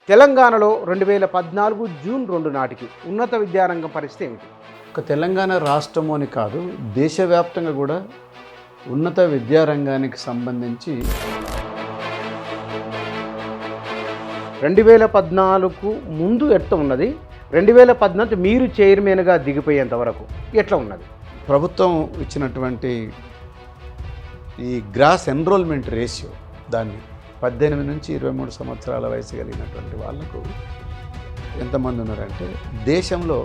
తెలంగాణలో 2014 జూన్ 2 నాటికి ఉన్నత విద్యారంగం పరిస్థితి ఏమిటి? ఒక తెలంగాణ రాష్ట్రము అని కాదు, దేశవ్యాప్తంగా కూడా ఉన్నత విద్యారంగానికి సంబంధించి 2014కు ముందు ఎట్లా ఉన్నది, 2014 మీరు చైర్మన్గా దిగిపోయేంత వరకు ఎట్లా ఉన్నది? ప్రభుత్వం ఇచ్చినటువంటి ఈ గ్రాస్ ఎన్రోల్మెంట్ రేషియో, దాన్ని 18 నుంచి 23 సంవత్సరాల వయసు కలిగినటువంటి వాళ్లకు ఎంతమంది ఉన్నారంటే దేశంలో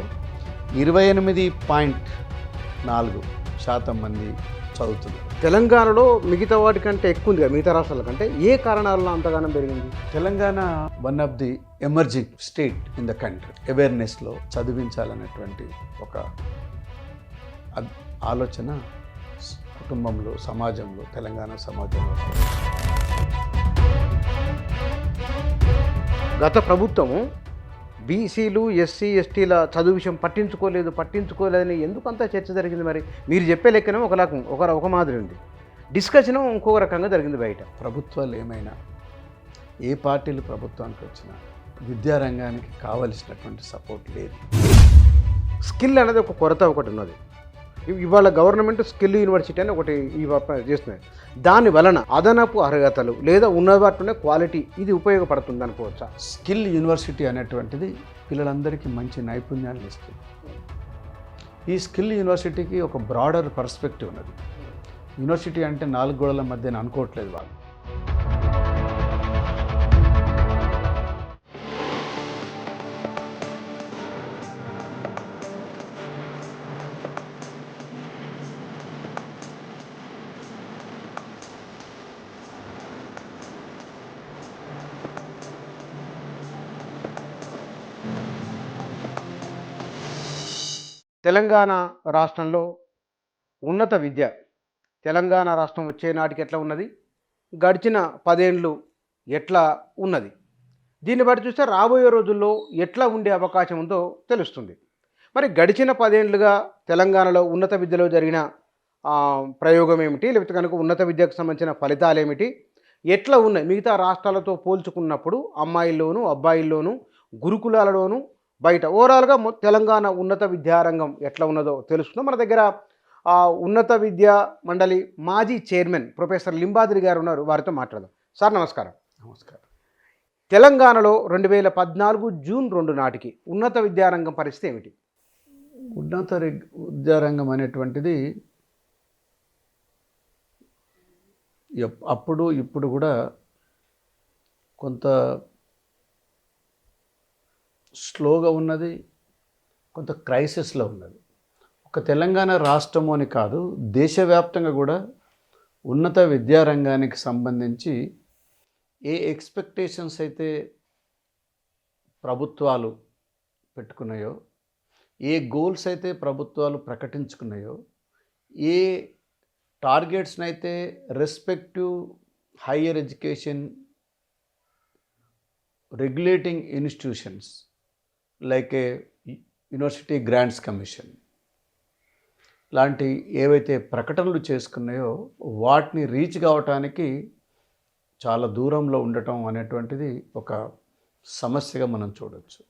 28.4% మంది చదువుతున్నారు. తెలంగాణలో మిగతా వాటి కంటే ఎక్కువ ఉంది కదా, మిగతా రాష్ట్రాల కంటే. ఏ కారణాలలో అంతగానం పెరిగింది? Telangana one of the emerging state in the country. అవేర్నెస్లో చదివించాలనేటువంటి ఒక ఆలోచన కుటుంబంలో, సమాజంలో, తెలంగాణ సమాజంలో. గత ప్రభుత్వము బీసీలు, ఎస్సీ, ఎస్టీల చదువు విషయం పట్టించుకోలేదని ఎందుకు అంత చర్చ జరిగింది? మరి మీరు చెప్పే లెక్కనే ఒక మాదిరి ఉంది, డిస్కషన్ ఇంకొక రకంగా జరిగింది బయట. ప్రభుత్వాలు ఏమైనా, ఏ పార్టీలు ప్రభుత్వానికి వచ్చినా విద్యారంగానికి కావలసినటువంటి సపోర్ట్ లేదు. స్కిల్ అనేది ఒక కొరత ఒకటి ఉన్నది. ఇవాళ గవర్నమెంట్ స్కిల్ యూనివర్సిటీ అని ఒకటి చేస్తున్నాయి. దాని వలన అదనపు అర్హతలు లేదా ఉన్న వాటిలోనే క్వాలిటీ ఇది ఉపయోగపడుతుంది అనుకోవచ్చా? స్కిల్ యూనివర్సిటీ అనేటువంటిది పిల్లలందరికీ మంచి నైపుణ్యాలు ఇస్తుంది. ఈ స్కిల్ యూనివర్సిటీకి ఒక బ్రాడర్ పర్స్పెక్టివ్ ఉన్నది. యూనివర్సిటీ అంటే 4 గోడల మధ్యన అనుకోవట్లేదు వాళ్ళు. తెలంగాణ రాష్ట్రంలో ఉన్నత విద్య, తెలంగాణ రాష్ట్రం వచ్చే నాటికి ఎట్లా ఉన్నది, గడిచిన 10 ఏళ్ళు ఎట్లా ఉన్నది, దీన్ని బట్టి చూస్తే రాబోయే రోజుల్లో ఎట్లా ఉండే అవకాశం ఉందో తెలుస్తుంది. మరి గడిచిన 10 ఏళ్ళుగా తెలంగాణలో ఉన్నత విద్యలో జరిగిన ప్రయోగం ఏమిటి, లేకపోతే కనుక ఉన్నత విద్యకు సంబంధించిన ఫలితాలు ఏమిటి, ఎట్లా ఉన్నాయి మిగతా రాష్ట్రాలతో పోల్చుకున్నప్పుడు, అమ్మాయిల్లోనూ అబ్బాయిల్లోనూ, గురుకులాలలోనూ, బయట ఓవరాల్గా తెలంగాణ ఉన్నత విద్యారంగం ఎట్లా ఉన్నదో తెలుసుకుందాం. మన దగ్గర ఉన్నత విద్యా మండలి మాజీ చైర్మన్ ప్రొఫెసర్ లింబాద్రి గారు ఉన్నారు, వారితో మాట్లాడదాం. సార్ నమస్కారం. నమస్కారం. తెలంగాణలో 2014 జూన్ 2 నాటికి ఉన్నత విద్యారంగం పరిస్థితి ఏమిటి? ఉన్నత విద్యారంగం అనేటువంటిది అప్పుడు ఇప్పుడు కూడా కొంత స్లోగా ఉన్నది, కొంత క్రైసిస్లో ఉన్నది. ఒక తెలంగాణ రాష్ట్రము అని కాదు, దేశవ్యాప్తంగా కూడా ఉన్నత విద్యారంగానికి సంబంధించి ఏ ఎక్స్పెక్టేషన్స్ అయితే ప్రభుత్వాలు పెట్టుకున్నాయో, ఏ గోల్స్ అయితే ప్రభుత్వాలు ప్రకటించుకున్నాయో, ఏ టార్గెట్స్ని అయితే respective higher education regulating institutions like ఏ యూనివర్సిటీ గ్రాంట్స్ కమిషన్ లాంటి ఏవైతే ప్రకటనలు చేసుకున్నాయో వాటిని రీచ్ కావటానికి చాలా దూరంలో ఉండటం అనేటువంటిది ఒక సమస్యగా మనం చూడవచ్చు.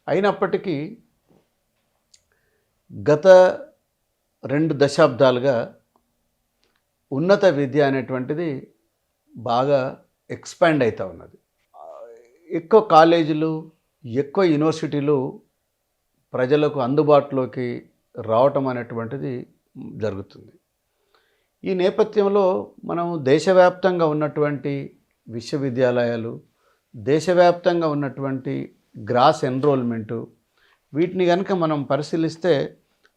అయినప్పటికీ గత 2 దశాబ్దాలుగా ఉన్నత విద్య అనేటువంటిది బాగా ఎక్స్పాండ్ అవుతూ ఉన్నది. ఎక్కువ కాలేజీలు, ఎక్కువ యూనివర్సిటీలు ప్రజలకు అందుబాటులోకి రావటం అనేటువంటిది జరుగుతుంది. ఈ నేపథ్యంలో మనం దేశవ్యాప్తంగా ఉన్నటువంటి విశ్వవిద్యాలయాలు, దేశవ్యాప్తంగా ఉన్నటువంటి గ్రాస్ ఎన్రోల్మెంటు, వీటిని కనుక మనం పరిశీలిస్తే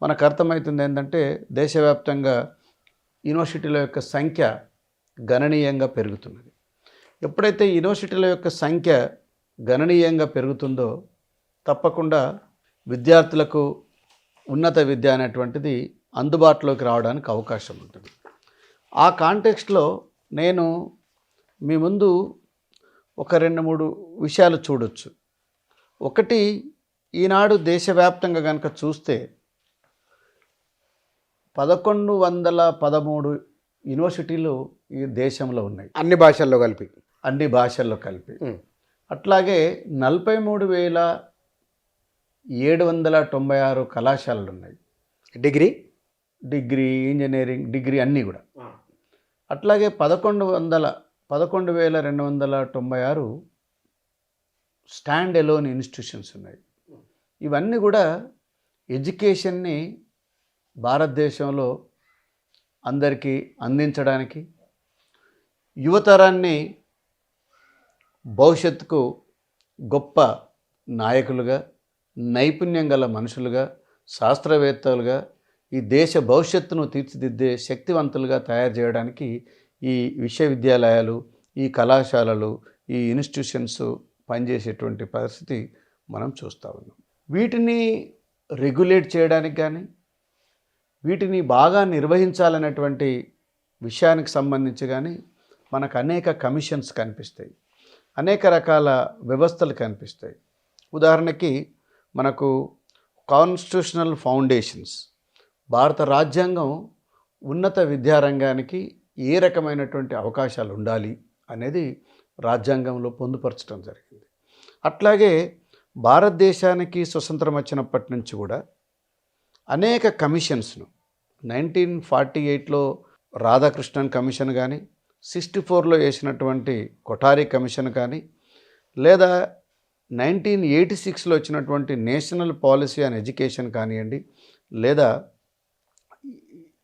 మనకు అర్థమవుతుంది ఏంటంటే దేశవ్యాప్తంగా యూనివర్సిటీల యొక్క సంఖ్య గణనీయంగా పెరుగుతున్నది. ఎప్పుడైతే యూనివర్సిటీల యొక్క సంఖ్య గణనీయంగా పెరుగుతుందో తప్పకుండా విద్యార్థులకు ఉన్నత విద్య అనేటువంటిది అందుబాటులోకి రావడానికి అవకాశం ఉంటుంది. ఆ కాంటెక్స్ట్లో నేను మీ ముందు ఒక 2-3 విషయాలు చూడొచ్చు. ఒకటి, ఈనాడు దేశవ్యాప్తంగా కనుక చూస్తే 1113 యూనివర్సిటీలు ఈ దేశంలో ఉన్నాయి, అన్ని భాషల్లో కలిపి. అట్లాగే 43,796 కళాశాలలు ఉన్నాయి. డిగ్రీ డిగ్రీ, ఇంజనీరింగ్, డిగ్రీ అన్నీ కూడా. అట్లాగే 11,296 స్టాండ్ ఎలోన్ ఇన్స్టిట్యూషన్స్ ఉన్నాయి. ఇవన్నీ కూడా ఎడ్యుకేషన్ని భారతదేశంలో అందరికీ అందించడానికి, యువతరాన్ని భవిష్యత్తుకు గొప్ప నాయకులుగా, నైపుణ్యం గల మనుషులుగా, శాస్త్రవేత్తలుగా, ఈ దేశ భవిష్యత్తును తీర్చిదిద్దే శక్తివంతులుగా తయారు చేయడానికి ఈ విశ్వవిద్యాలయాలు, ఈ కళాశాలలు, ఈ ఇన్స్టిట్యూషన్స్ పనిచేసేటువంటి పరిస్థితి మనం చూస్తూ ఉన్నాం. వీటిని రెగ్యులేట్ చేయడానికి కానీ, వీటిని బాగా నిర్వహించాలనేటువంటి విషయానికి సంబంధించి కానీ మనకు అనేక కమిషన్స్ కనిపిస్తాయి, అనేక రకాల వ్యవస్థలు కనిపిస్తాయి. ఉదాహరణకి మనకు కాన్స్టిట్యూషనల్ ఫౌండేషన్స్, భారత రాజ్యాంగం ఉన్నత విద్యారంగానికి ఏ రకమైనటువంటి అవకాశాలు ఉండాలి అనేది రాజ్యాంగంలో పొందుపరచడం జరిగింది. అట్లాగే భారతదేశానికి స్వతంత్రం వచ్చినప్పటి నుంచి కూడా అనేక కమిషన్స్ను 1948లో రాధాకృష్ణన్ కమిషన్ కానీ, 64లో వేసినటువంటి కొఠారి కమిషన్ కానీ, లేదా 1986లో వచ్చినటువంటి నేషనల్ పాలసీ ఆన్ ఎడ్యుకేషన్ కానివ్వండి, లేదా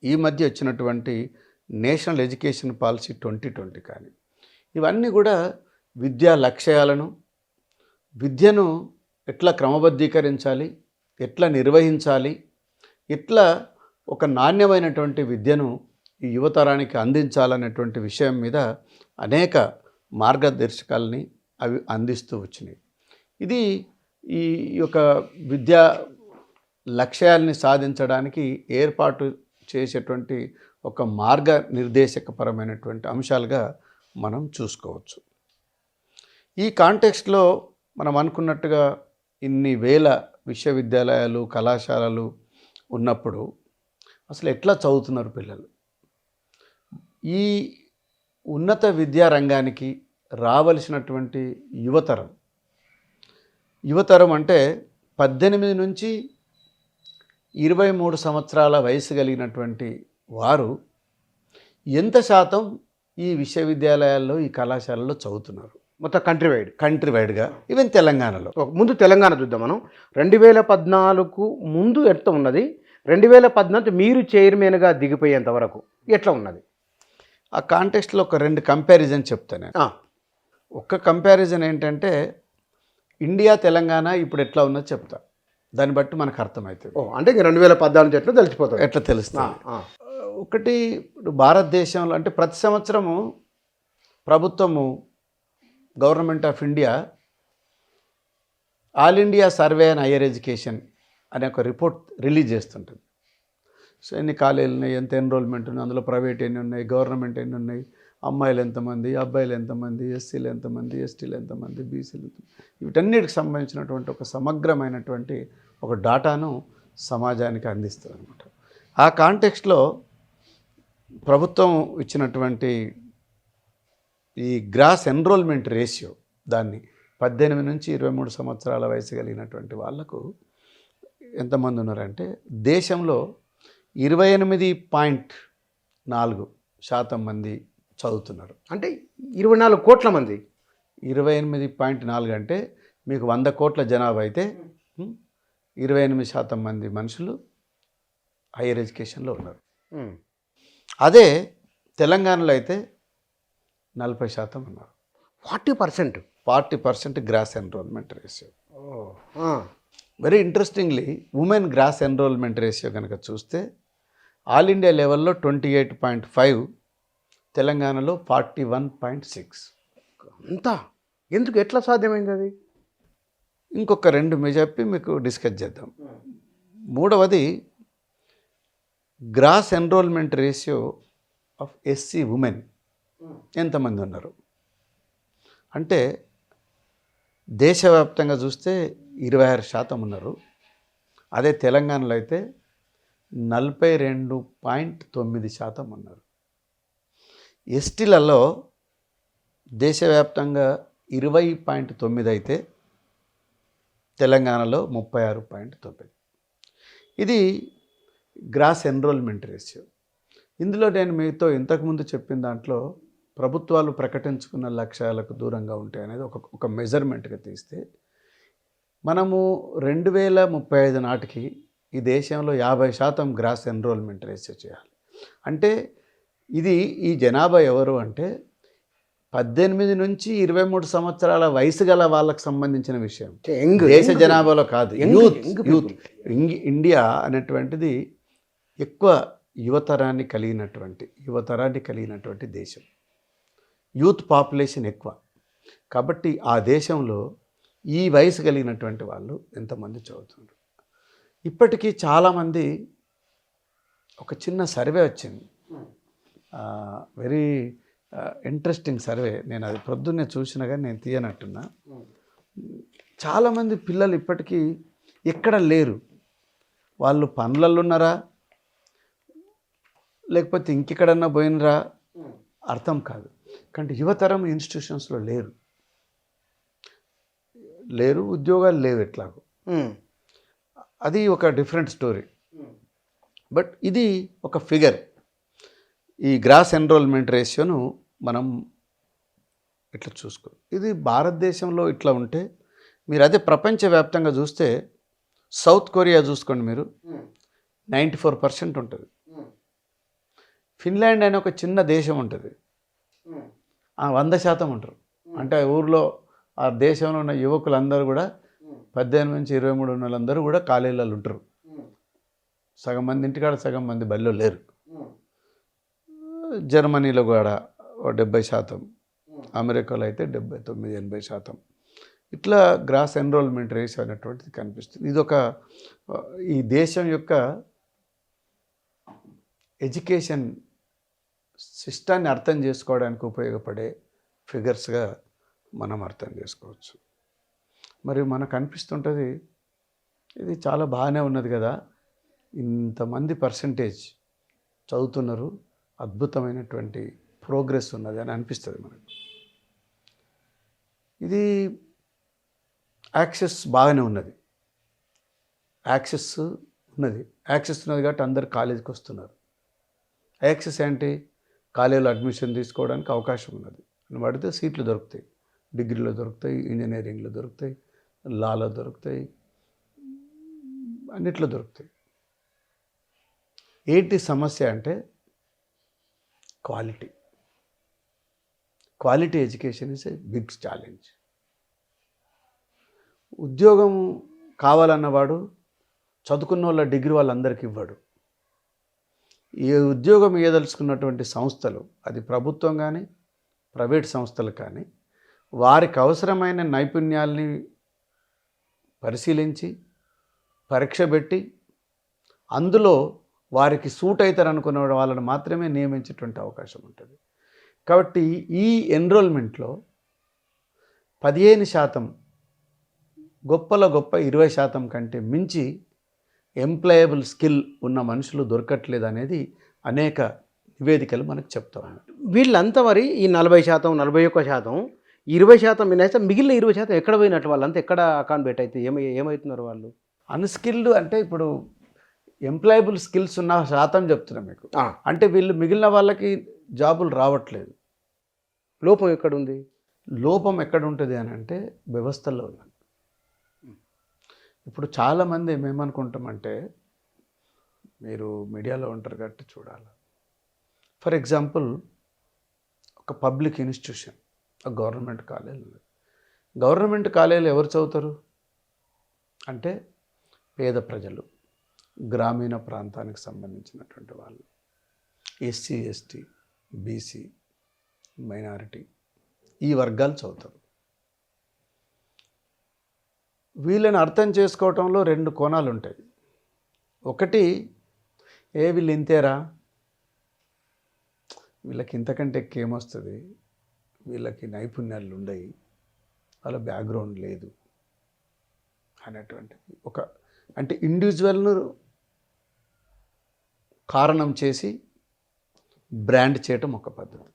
ఈ మధ్య వచ్చినటువంటి నేషనల్ ఎడ్యుకేషన్ పాలసీ 2020 కానీ, ఇవన్నీ కూడా విద్యా లక్ష్యాలను, విద్యను ఎట్లా క్రమబద్ధీకరించాలి, ఎట్లా నిర్వహించాలి, ఎట్లా ఒక నాణ్యమైనటువంటి విద్యను ఈ యువతరానికి అందించాలనేటువంటి విషయం మీద అనేక మార్గదర్శకాలని అవి అందిస్తూ వచ్చినాయి. ఇది ఈ యొక్క విద్యా లక్ష్యాలని సాధించడానికి ఏర్పాటు చేసేటువంటి ఒక మార్గనిర్దేశకపరమైనటువంటి అంశాలుగా మనం చూసుకోవచ్చు. ఈ కాంటెక్స్ట్లో మనం అనుకున్నట్టుగా ఇన్ని వేల విశ్వవిద్యాలయాలు, కళాశాలలు ఉన్నప్పుడు అసలు ఎట్లా చదువుతున్నారు పిల్లలు? ఈ ఉన్నత విద్యా రంగానికి రావలసినటువంటి యువతరం అంటే 18 నుంచి 23 సంవత్సరాల వయసు కలిగినటువంటి వారు ఎంత శాతం ఈ విశ్వవిద్యాలయాల్లో, ఈ కళాశాలలో చదువుతున్నారు? మొత్తం కంట్రీ వైడ్గా, ఈవెన్ తెలంగాణలో. ముందు తెలంగాణ చూద్దాం మనం. 2014కు ముందు ఎంత ఉన్నది, 2014 మీరు చైర్మన్గా దిగిపోయేంత వరకు ఎట్లా ఉన్నది? ఆ కాంటెక్స్ట్లో ఒక 2 కంపారిజన్ చెప్తాను. ఒక్క కంపారిజన్ ఏంటంటే ఇండియా, తెలంగాణ ఇప్పుడు ఎట్లా ఉన్నది చెప్తా, దాన్ని బట్టి మనకు అర్థమవుతుంది. అంటే 2014 ఎట్లా తెలిసిపోతుంది, ఎట్లా తెలుస్తుంది. ఒకటి, ఇప్పుడు భారతదేశంలో అంటే ప్రతి సంవత్సరము ప్రభుత్వము, government of India all India survey and higher education అనే ఒక రిపోర్ట్ రిలీజ్ చేస్తుంటుంది. సో ఎన్ని కాలేజీలు ఉన్నాయి, ఎంత ఎన్రోల్మెంట్ ఉంది, అందులో ప్రైవేట్ ఎన్ని ఉన్నాయి, గవర్నమెంట్ ఎన్ని ఉన్నాయి, అమ్మాయిలు ఎంతమంది, అబ్బాయిలు ఎంతమంది, ఎస్సీలు ఎంతమంది, ఎస్టీలు ఎంతమంది, బీసీలు ఎంతమంది, వీటన్నిటికి సంబంధించినటువంటి ఒక సమగ్రమైనటువంటి ఒక డాటాను సమాజానికి అందిస్తుంది అనమాట. ఆ కాంటెక్స్ట్లో ప్రభుత్వం ఇచ్చినటువంటి ఈ గ్రాస్ ఎన్రోల్మెంట్ రేషియో, దాన్ని 18 నుంచి 23 సంవత్సరాల వయసు కలిగినటువంటి వాళ్లకు ఎంతమంది ఉన్నారంటే దేశంలో 28.4% మంది చదువుతున్నారు. అంటే 24 కోట్ల మంది. 28.4 అంటే మీకు 100 కోట్ల జనాభా అయితే 28% మంది మనుషులు హైయర్ ఎడ్యుకేషన్లో ఉన్నారు. అదే తెలంగాణలో అయితే 40% ఉన్నారు. 40% gross enrolment ratio. Very interestingly, women gross enrolment ratio కనుక చూస్తే ఆల్ ఇండియా లెవెల్లో 28.5, తెలంగాణలో 41.6. అంతా ఎందుకు, ఎట్లా సాధ్యమైంది అది? ఇంకొక 2 చెప్పి మీకు డిస్కస్ చేద్దాం. మూడవది, gross enrolment ratio of SC women ఎంతమంది ఉన్నారు అంటే దేశవ్యాప్తంగా చూస్తే 26% ఉన్నారు. అదే తెలంగాణలో అయితే 42.9% ఉన్నారు. ఎస్టీలలో దేశవ్యాప్తంగా 20.9 అయితే తెలంగాణలో 36.9. ఇది గ్రాస్ ఎన్రోల్మెంట్ రేషియో. ఇందులో నేను మీతో ఇంతకుముందు చెప్పిన దాంట్లో ప్రభుత్వాలు ప్రకటించుకున్న లక్ష్యాలకు దూరంగా ఉంటాయి అనేది ఒక మెజర్మెంట్గా తీస్తే మనము 2035 నాటికి ఈ దేశంలో 50% గ్రాస్ ఎన్రోల్మెంట్ రేషియో చేయాలి. అంటే ఇది ఈ జనాభా ఎవరు అంటే 18 నుంచి 23 సంవత్సరాల వయసు గల వాళ్ళకు సంబంధించిన విషయం. దేశ జనాభాలో కాదు, యూత్. ఇండియా అనేటువంటిది ఎక్కువ యువతరాన్ని కలిగినటువంటి దేశం. యూత్ పాపులేషన్ ఎక్కువ. కాబట్టి ఆ దేశంలో ఈ వయసు కలిగినటువంటి వాళ్ళు ఎంతమంది చదువుతున్నారు. ఇప్పటికీ చాలామంది, ఒక చిన్న సర్వే వచ్చింది, వెరీ ఇంట్రెస్టింగ్ సర్వే. నేను అది ప్రొద్దున్నే చూసినా కానీ నేను తీయనట్టున్నా. చాలామంది పిల్లలు ఇప్పటికీ ఎక్కడ లేరు. వాళ్ళు పనులలో ఉన్నారా లేకపోతే ఇంకెక్కడన్నా పోయినరా అర్థం కాదు. కానీ యువతరం ఇన్స్టిట్యూషన్స్లో లేరు, ఉద్యోగాలు లేవు ఎట్లాగో. అది ఒక డిఫరెంట్ స్టోరీ. బట్ ఇది ఒక ఫిగర్. ఈ గ్రాస్ ఎన్రోల్మెంట్ రేషియోను మనం ఇట్లా చూసుకోవాలి. ఇది భారతదేశంలో ఇట్లా ఉంటే మీరు అదే ప్రపంచవ్యాప్తంగా చూస్తే సౌత్ కొరియా చూసుకోండి మీరు, 94% ఉంటుంది. ఫిన్లాండ్ అనే ఒక చిన్న దేశం ఉంటుంది, 100% ఉంటారు. అంటే ఆ ఊర్లో ఆ దేశంలో ఉన్న యువకులందరూ కూడా 18 నుంచి 23 ఉన్న వాళ్ళందరూ కూడా కాలేజీలలో ఉంటారు. సగం మంది ఇంటికాడ, సగం మంది బడిలో లేరు. జర్మనీలో కూడా 70%, అమెరికాలో అయితే 79-80%. ఇట్లా గ్రాస్ ఎన్రోల్మెంట్ రేషియో అనేటువంటిది కనిపిస్తుంది. ఇదొక ఈ దేశం యొక్క ఎడ్యుకేషన్ సిస్టాన్ని అర్థం చేసుకోవడానికి ఉపయోగపడే ఫిగర్స్గా మనం అర్థం చేసుకోవచ్చు. మరి మనకు అనిపిస్తుంటుంది ఇది చాలా బాగానే ఉన్నది కదా, ఇంతమంది పర్సంటేజ్ చదువుతున్నారు, అద్భుతమైనటువంటి ప్రోగ్రెస్ ఉన్నది అని అనిపిస్తుంది మనకు. ఇది యాక్సెస్ బాగానే ఉన్నది, యాక్సెస్ ఉన్నది కాబట్టి అందరు కాలేజీకి వస్తున్నారు. యాక్సెస్ ఏంటి? కాలేజీలో అడ్మిషన్ తీసుకోవడానికి అవకాశం ఉన్నది అని పడితే సీట్లు దొరుకుతాయి. డిగ్రీలో దొరుకుతాయి, ఇంజనీరింగ్లో దొరుకుతాయి, లాలో దొరుకుతాయి, అన్నిట్లో దొరుకుతాయి. ఏంటి సమస్య అంటే quality education is a big challenge. ఉద్యోగం కావాలన్నవాడు చదువుకున్న వాళ్ళ డిగ్రీ వాళ్ళందరికీ ఇవ్వడు. ఈ ఉద్యోగం ఇవ్వదలుచుకున్నటువంటి సంస్థలు, అది ప్రభుత్వం కానీ ప్రైవేట్ సంస్థలు కానీ, వారికి అవసరమైన నైపుణ్యాల్ని పరిశీలించి పరీక్ష పెట్టి అందులో వారికి సూట్ అవుతారు అనుకున్న వాళ్ళని మాత్రమే నియమించేటువంటి అవకాశం ఉంటుంది. కాబట్టి ఈ ఎన్రోల్మెంట్లో 15%, గొప్పలో గొప్ప 20% కంటే మించి ఎంప్లాయబుల్ స్కిల్ ఉన్న మనుషులు దొరకట్లేదు అనేది అనేక నివేదికలు మనకు చెప్తా ఉన్నాయి. వీళ్ళంతా మరి ఈ 40%, 41%, 20% మినేస్తే మిగిలిన 20% ఎక్కడ పోయినట్టు? వాళ్ళంతా ఎక్కడ అకౌంట్ బెట్ అయితే ఏమవుతున్నారు వాళ్ళు? అన్స్కిల్డ్ అంటే ఇప్పుడు ఎంప్లాయబుల్ స్కిల్స్ ఉన్న శాతం చెప్తున్నా మీకు. అంటే వీళ్ళు మిగిలిన వాళ్ళకి జాబులు రావట్లేదు. లోపం ఎక్కడుంది? లోపం ఎక్కడ ఉంటుంది అని అంటే వ్యవస్థల్లో ఉన్నది. ఇప్పుడు చాలామంది మేమనుకుంటామంటే, మీరు మీడియాలో ఉంటారు కాబట్టి చూడాలి. ఫర్ ఎగ్జాంపుల్, ఒక పబ్లిక్ ఇన్స్టిట్యూషన్, ఒక గవర్నమెంట్ కాలేజ్ ఉంది. గవర్నమెంట్ కాలేజీలో ఎవరు చదువుతారు అంటే పేద ప్రజలు, గ్రామీణ ప్రాంతానికి సంబంధించినటువంటి వాళ్ళు, ఎస్సీ, ఎస్టీ, బీసీ, మైనారిటీ, ఈ వర్గాలు చదువుతారు. వీళ్ళని అర్థం చేసుకోవటంలో 2 కోణాలు ఉంటాయి. ఒకటి, వీళ్ళు ఇంతేరా, వీళ్ళకి ఇంతకంటే ఏమొస్తుంది, వీళ్ళకి నైపుణ్యాలు ఉండయి, వాళ్ళ బ్యాక్గ్రౌండ్ లేదు అనేటువంటిది ఒక, అంటే ఇండివిజువల్ను కారణం చేసి బ్రాండ్ చేయటం ఒక పద్ధతి.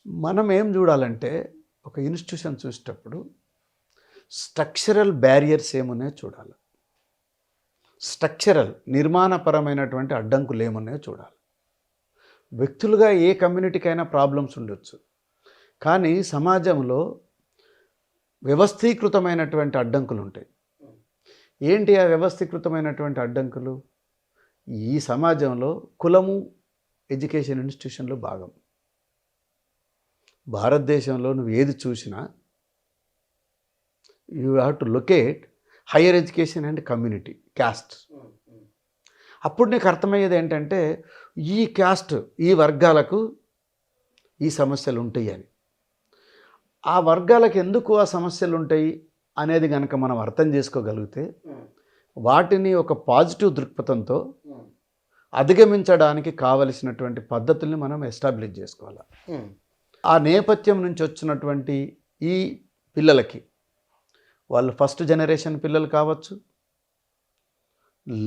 మనం ఏం చూడాలంటే ఒక ఇన్స్టిట్యూషన్ చూసేటప్పుడు స్ట్రక్చరల్ బ్యారియర్స్ ఏమున్నాయో చూడాలి. స్ట్రక్చరల్ నిర్మాణపరమైనటువంటి అడ్డంకులు ఏమున్నాయో చూడాలి. వ్యక్తులుగా ఏ కమ్యూనిటీకైనా ప్రాబ్లమ్స్ ఉండొచ్చు, కానీ సమాజంలో వ్యవస్థీకృతమైనటువంటి అడ్డంకులు ఉంటాయి. ఏంటి ఆ వ్యవస్థీకృతమైనటువంటి అడ్డంకులు? ఈ సమాజంలో కులము ఎడ్యుకేషన్ ఇన్స్టిట్యూషన్లో భాగం. భారతదేశంలో నువ్వు ఏది చూసినా you have to locate higher education and community caste. అప్పుడు నీకు అర్థమయ్యేది ఏంటంటే ఈ క్యాస్ట్, ఈ వర్గాలకు ఈ సమస్యలు ఉంటాయి అని. ఆ వర్గాలకు ఎందుకు ఆ సమస్యలు ఉంటాయి అనేది కనుక మనం అర్థం చేసుకోగలిగితే వాటిని ఒక పాజిటివ్ దృక్పథంతో అధిగమించడానికి కావలసినటువంటి పద్ధతుల్ని మనం ఎస్టాబ్లిష్ చేసుకోవాలి. ఆ నేపథ్యం నుంచి వచ్చినటువంటి ఈ పిల్లలకి, వాళ్ళు ఫస్ట్ జనరేషన్ పిల్లలు కావచ్చు,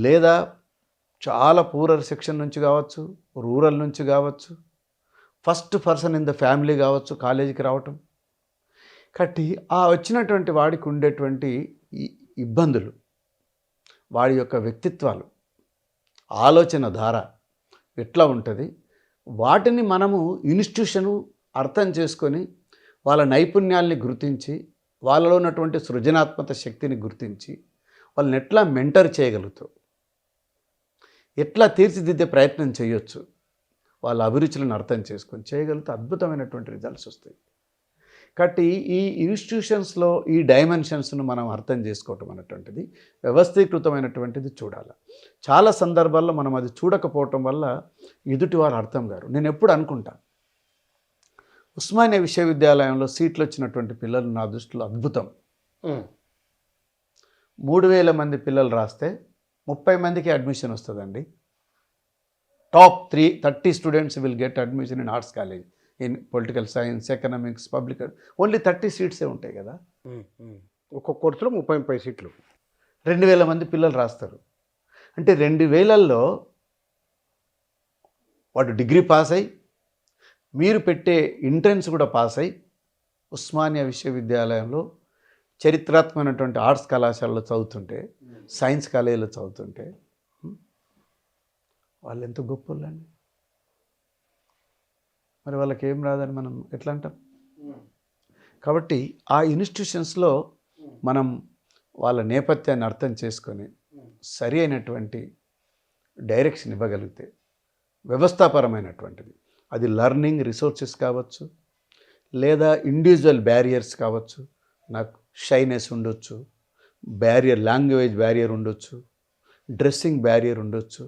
లేదా చాలా పూరర్ సెక్షన్ నుంచి కావచ్చు, రూరల్ నుంచి కావచ్చు, first person in the family కావచ్చు కాలేజీకి రావటం. కాబట్టి ఆ వచ్చినటువంటి వాడికి ఉండేటువంటి ఇబ్బందులు, వాడి యొక్క వ్యక్తిత్వాలు, ఆలోచన ధార ఎట్లా ఉంటుంది, వాటిని మనము ఇన్స్టిట్యూషను అర్థం చేసుకొని వాళ్ళ నైపుణ్యాల్ని గుర్తించి, వాళ్ళలో ఉన్నటువంటి సృజనాత్మక శక్తిని గుర్తించి వాళ్ళని ఎట్లా మెంటర్ చేయగలుగుతావు, ఎట్లా తీర్చిదిద్దే ప్రయత్నం చేయొచ్చు, వాళ్ళ అభిరుచులను అర్థం చేసుకొని చేయగలిగితే అద్భుతమైనటువంటి రిజల్ట్స్ వస్తాయి. కాబట్టి ఈ ఇన్స్టిట్యూషన్స్లో ఈ డైమెన్షన్స్ను మనం అర్థం చేసుకోవటం అనేటువంటిది వ్యవస్థీకృతమైనటువంటిది చూడాలి. చాలా సందర్భాల్లో మనం అది చూడకపోవటం వల్ల ఎదుటివారు అర్థం కారు. నేను ఎప్పుడు అనుకుంటా, ఉస్మానియా విశ్వవిద్యాలయంలో సీట్లు వచ్చినటువంటి పిల్లలు నా దృష్టిలో అద్భుతం. 3000 మంది పిల్లలు రాస్తే 30 మందికి అడ్మిషన్ వస్తుందండి. Top 30 students will get admission in arts college, in political science, economics, public. Only 30 సీట్సే ఉంటాయి కదా. ఒక్కొక్క కోర్సులో 30 సీట్లు. 2000 మంది పిల్లలు రాస్తారు. అంటే 2000లో వాడు డిగ్రీ పాస్ అయ్యి, మీరు పెట్టే ఎంట్రన్స్ కూడా పాస్ అయ్యి ఉస్మానియా విశ్వవిద్యాలయంలో చరిత్రాత్మకమైనటువంటి ఆర్ట్స్ కళాశాలలో చదువుతుంటే, సైన్స్ కాలేజీలో చదువుతుంటే వాళ్ళు ఎంత గొప్పలండి. మరి వాళ్ళకి ఏం రాదని మనం ఎట్లా అంటాం? కాబట్టి ఆ ఇన్స్టిట్యూషన్స్లో మనం వాళ్ళ నేపథ్యాన్ని అర్థం చేసుకొని సరి అయినటువంటి డైరెక్షన్ ఇవ్వగలిగితే, వ్యవస్థాపరమైనటువంటిది, అది లర్నింగ్ రిసోర్సెస్ కావచ్చు, లేదా ఇండివిజువల్ బ్యారియర్స్ కావచ్చు. నాకు షైనెస్ ఉండొచ్చు, లాంగ్వేజ్ బ్యారియర్ ఉండొచ్చు, డ్రెస్సింగ్ బ్యారియర్ ఉండొచ్చు,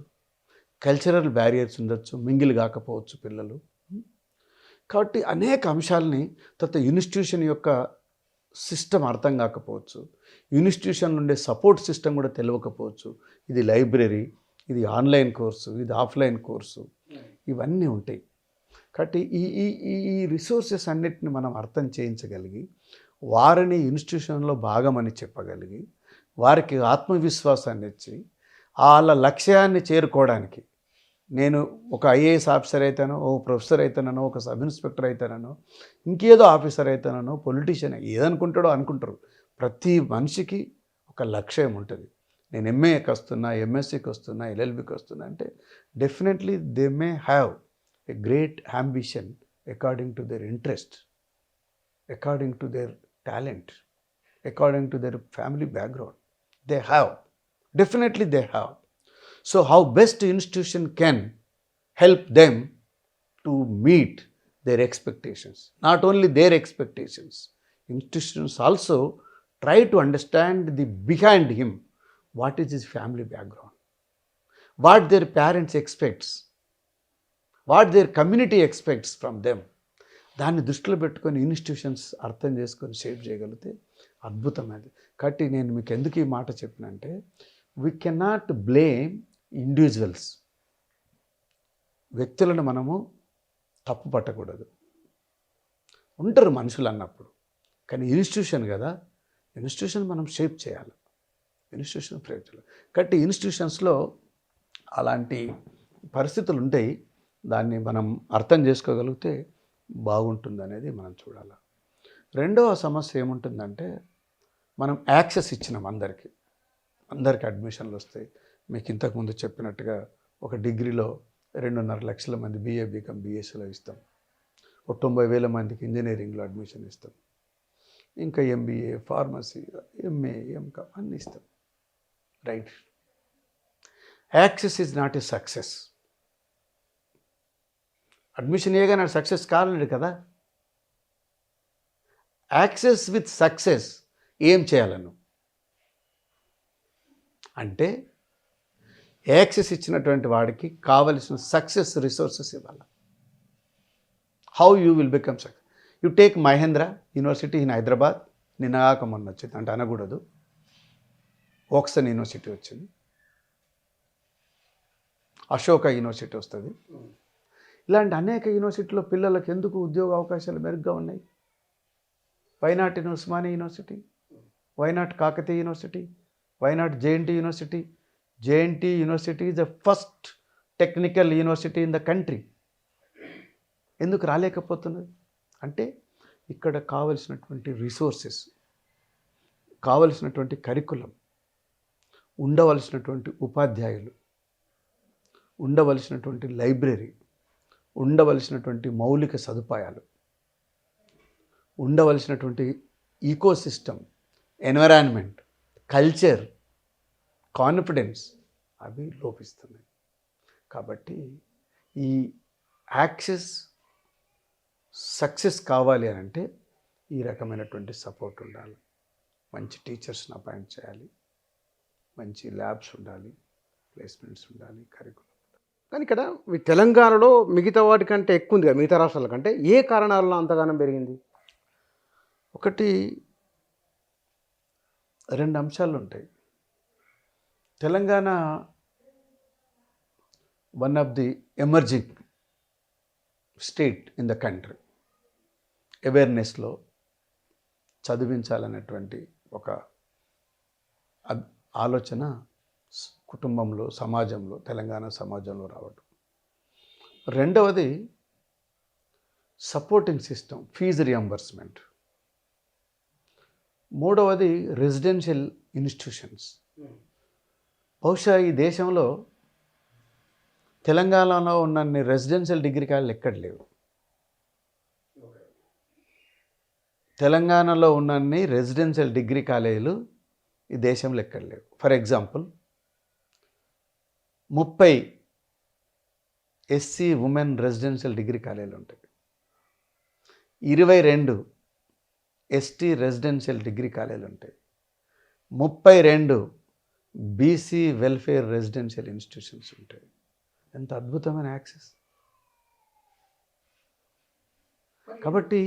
కల్చరల్ బ్యారియర్స్ ఉండొచ్చు, మింగిల్ కాకపోవచ్చు పిల్లలు. కాబట్టి అనేక అంశాలని తర్వాత ఇన్స్టిట్యూషన్ యొక్క సిస్టమ్ అర్థం కాకపోవచ్చు, ఇన్స్టిట్యూషన్ నుండే సపోర్ట్ సిస్టమ్ కూడా తెలియకపోవచ్చు. ఇది లైబ్రరీ, ఇది ఆన్లైన్ కోర్సు, ఇది ఆఫ్లైన్ కోర్సు, ఇవన్నీ ఉంటాయి. కాబట్టి ఈ రిసోర్సెస్ అన్నిటిని మనం అర్థం చేయించగలిగి, వారిని ఇన్స్టిట్యూషన్లో భాగమని చెప్పగలిగి, వారికి ఆత్మవిశ్వాసాన్ని ఇచ్చి, వాళ్ళ లక్ష్యాన్ని చేరుకోవడానికి, నేను ఒక ఐఏఎస్ ఆఫీసర్ అవుతానో, ఓ ప్రొఫెసర్ అవుతానో, ఒక సబ్ ఇన్స్పెక్టర్ అవుతానో, ఇంకేదో ఆఫీసర్ అవుతానో, పొలిటీషియన్ ఏదనుకుంటాడో అనుకుంటారు. ప్రతి మనిషికి ఒక లక్ష్యం ఉంటుంది. నేను ఎంఏకి వస్తున్నా, ఎంఎస్సికి వస్తున్నా, ఎల్ఎల్బికి వస్తున్నా అంటే definitely they may have a great ambition according to their interest, according to their talent, according to their family background. They have, definitely they have. So how best institution can help them to meet their expectations, not only their expectations, institutions also try to understand the behind him, what is his family background, what their parents expects, what there community expects from them. దాన్ని దృష్టిలో పెట్టుకొని institutions అర్థం చేసుకొని shape చేయగలిగితే అద్భుతమైనది. కాబట్టి నేను మీకు ఎందుకు ఈ మాట చెప్పినంటే, వీ కెనాట్ బ్లేమ్ ఇండివిజువల్స్. వ్యక్తులను మనము తప్పు పట్టకూడదు. ఉంటారు మనుషులు అన్నప్పుడు, కానీ ఇన్స్టిట్యూషన్ కదా, ఇన్స్టిట్యూషన్ మనం షేప్ చేయాలి, ఇన్స్టిట్యూషన్ షేప్ చేయాలి. కాబట్టి ఇన్స్టిట్యూషన్స్లో అలాంటి పరిస్థితులు ఉంటాయి. దాన్ని మనం అర్థం చేసుకోగలిగితే బాగుంటుందనేది మనం చూడాలి. రెండవ సమస్య ఏముంటుందంటే మనం యాక్సెస్ ఇచ్చినాం అందరికీ అడ్మిషన్లు వస్తాయి. మీకు ఇంతకుముందు చెప్పినట్టుగా ఒక డిగ్రీలో 2.5 లక్షల మంది BA BCom BScలో ఇస్తాం. ఒక 90,000 మందికి ఇంజనీరింగ్లో అడ్మిషన్ ఇస్తాం. ఇంకా MBA ఫార్మసీ MA MCom అన్నీ ఇస్తాం. Right. Access is not a success. Admission ఇవ్వగానే సక్సెస్ కాలేడు కదా. యాక్సెస్ విత్ సక్సెస్ ఏం చేయాలను అంటే యాక్సెస్ ఇచ్చినటువంటి వాడికి కావలసిన సక్సెస్ రిసోర్సెస్ ఇవ్వాలి. How you will become success. You take Mahindra University in Hyderabad, నిన్నగాక మొన్న వచ్చింది అంటే అనకూడదు, ఓక్సన్ యూనివర్సిటీ వచ్చింది, అశోక యూనివర్సిటీ వస్తుంది. ఇలాంటి అనేక యూనివర్సిటీలో పిల్లలకు ఎందుకు ఉద్యోగ అవకాశాలు మెరుగ్గా ఉన్నాయి? Why not Osmania university, why not Kakatiya university, why not JNT university. JNT university is the first technical university in the country. ఎందుకు రాలేకపోతున్నది అంటే ఇక్కడ కావలసినటువంటి రిసోర్సెస్, కావలసినటువంటి కరికులం, ఉండవలసినటువంటి ఉపాధ్యాయులు, ఉండవలసినటువంటి లైబ్రరీ, ఉండవలసినటువంటి మౌలిక సదుపాయాలు, ఉండవలసినటువంటి ఈకోసిస్టమ్, ఎన్విరాన్మెంట్, కల్చర్, కాన్ఫిడెన్స్ అవి లోపిస్తున్నాయి. కాబట్టి ఈ యాక్సెస్ సక్సెస్ కావాలి అని అంటే ఈ రకమైనటువంటి సపోర్ట్ ఉండాలి. మంచి టీచర్స్ని అపాయింట్ చేయాలి, మంచి ల్యాబ్స్ ఉండాలి, ప్లేస్మెంట్స్ ఉండాలి, కరికులం. కానీ ఇక్కడ మీ తెలంగాణలో మిగతా వాటికంటే ఎక్కువ ఉంది కదా, మిగతా రాష్ట్రాల కంటే. ఏ కారణాలలో అంతగానం పెరిగింది? ఒకటి 2 అంశాలు ఉంటాయి. Telangana one of the emerging state in the country. అవేర్నెస్లో చదివించాలనేటువంటి ఒక ఆలోచన కుటుంబంలో, సమాజంలో, తెలంగాణ సమాజంలో రావడం. రెండవది సపోర్టింగ్ సిస్టమ్, ఫీజు రియంబర్స్మెంట్. మూడవది రెసిడెన్షియల్ ఇన్స్టిట్యూషన్స్. బహుశా ఈ దేశంలో తెలంగాణలో ఉన్నన్ని రెసిడెన్షియల్ డిగ్రీ కాలేజీలు ఎక్కడ లేవు. తెలంగాణలో ఉన్నన్ని రెసిడెన్షియల్ డిగ్రీ కాలేజీలు ఈ దేశంలో ఎక్కడ లేవు. For example 30 SC women residential degree కాలేజీలు ఉంటాయి, 22 ST రెసిడెన్షియల్ డిగ్రీ కాలేజీలు ఉంటాయి, 32 BC వెల్ఫేర్ రెసిడెన్షియల్ ఇన్స్టిట్యూషన్స్ ఉంటాయి. ఎంత అద్భుతమైన యాక్సెస్. కాబట్టి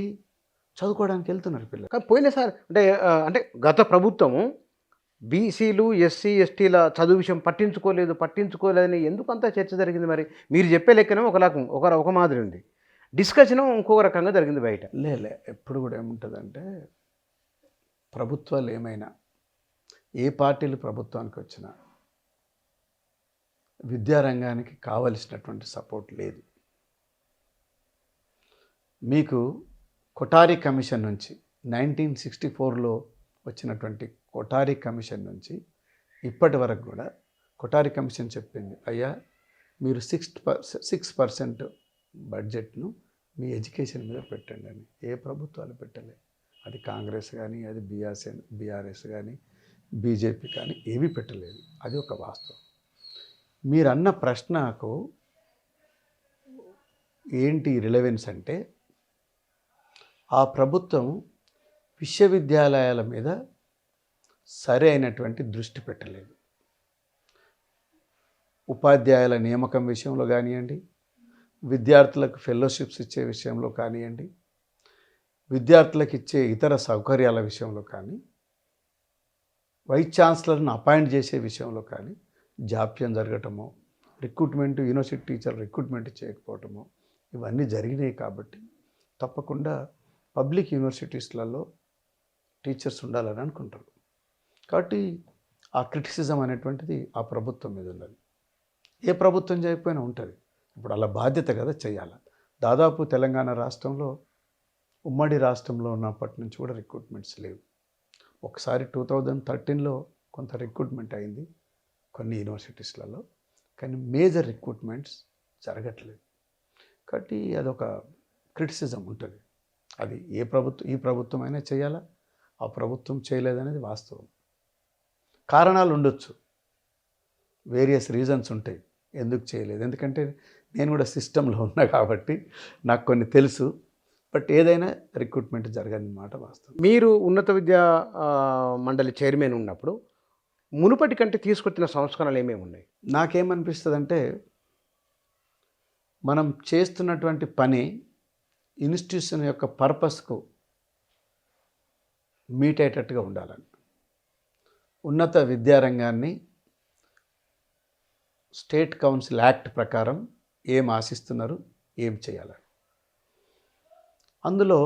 చదువుకోవడానికి వెళ్తున్నారు పిల్లలు. కానీ పోయినసారి అంటే గత ప్రభుత్వము బీసీలు SC STల చదువు విషయం పట్టించుకోలేదని ఎందుకు అంతా చర్చ జరిగింది? మరి మీరు చెప్పే లెక్కనే ఒక మాదిరి ఉంది, డిస్కషన్ ఇంకొక రకంగా జరిగింది బయట. ఎప్పుడు కూడా ఏముంటుందంటే ప్రభుత్వాలు ఏమైనా, ఏ పార్టీలు ప్రభుత్వానికి వచ్చినా విద్యారంగానికి కావలసినటువంటి సపోర్ట్ లేదు. మీకు కొఠారి కమిషన్ నుంచి 1964లో వచ్చినటువంటి కొఠారి కమిషన్ నుంచి ఇప్పటి వరకు కూడా కొఠారి కమిషన్ చెప్పింది, అయ్యా మీరు 6% బడ్జెట్ను మీ ఎడ్యుకేషన్ మీద పెట్టండి అని. ఏ ప్రభుత్వాలు పెట్టలే. అది కాంగ్రెస్ కానీ, అది బీఆర్ఎస్ కానీ, బీజేపీ కానీ ఏమీ పెట్టలేదు. అది ఒక వాస్తవం. మీరు అన్న ప్రశ్నకు ఏంటి రిలవెన్స్ అంటే ఆ ప్రభుత్వం విశ్వవిద్యాలయాల మీద సరి అయినటువంటి దృష్టి పెట్టలేదు. ఉపాధ్యాయుల నియామకం విషయంలో కానివ్వండి, విద్యార్థులకు ఫెలోషిప్స్ ఇచ్చే విషయంలో కానివ్వండి, విద్యార్థులకు ఇచ్చే ఇతర సౌకర్యాల విషయంలో కానీ, వైస్ ఛాన్సలర్ను అపాయింట్ చేసే విషయంలో కానీ జాప్యం జరగటమో, యూనివర్సిటీ టీచర్ రిక్రూట్మెంట్ చేయకపోవటమో ఇవన్నీ జరిగినాయి. కాబట్టి తప్పకుండా పబ్లిక్ యూనివర్సిటీస్లలో టీచర్స్ ఉండాలని అనుకుంటారు. కాబట్టి ఆ క్రిటిసిజం అనేటువంటిది ఆ ప్రభుత్వం మీద ఉన్నది. ఏ ప్రభుత్వం చేయకపోయినా ఉంటుంది. ఇప్పుడు అలా బాధ్యత కదా చేయాలి. దాదాపు తెలంగాణ రాష్ట్రంలో ఉమ్మడి రాష్ట్రంలో ఉన్నప్పటి నుంచి కూడా రిక్రూట్మెంట్స్ లేవు. ఒకసారి 2013లో కొంత రిక్రూట్మెంట్ అయింది కొన్ని యూనివర్సిటీస్లలో, కానీ మేజర్ రిక్రూట్మెంట్స్ జరగట్లేదు. కాబట్టి అదొక క్రిటిసిజం ఉంటుంది. అది ఈ ప్రభుత్వం అయినా చేయాలా, ఆ ప్రభుత్వం చేయలేదనేది వాస్తవం. కారణాలు ఉండొచ్చు, వేరియస్ రీజన్స్ ఉంటాయి ఎందుకు చేయలేదు. ఎందుకంటే నేను కూడా సిస్టంలో ఉన్నా కాబట్టి నాకు కొన్ని తెలుసు. బట్ ఏదైనా రిక్రూట్మెంట్ జరగని మాట వాస్తవం. మీరు ఉన్నత విద్యా మండలి చైర్మన్ ఉన్నప్పుడు మునుపటి కంటే తీసుకొచ్చిన సంస్కరణలు ఏమేమి ఉన్నాయి? నాకేమనిపిస్తుందంటే, మనం చేస్తున్నటువంటి పని ఇన్స్టిట్యూషన్ యొక్క పర్పస్కు మీట్ అయ్యేటట్టుగా ఉండాలని. ఉన్నత విద్యారంగాన్ని స్టేట్ కౌన్సిల్ యాక్ట్ ప్రకారం ఏం ఆశిస్తున్నారు, ఏం చేయాలని, అందులో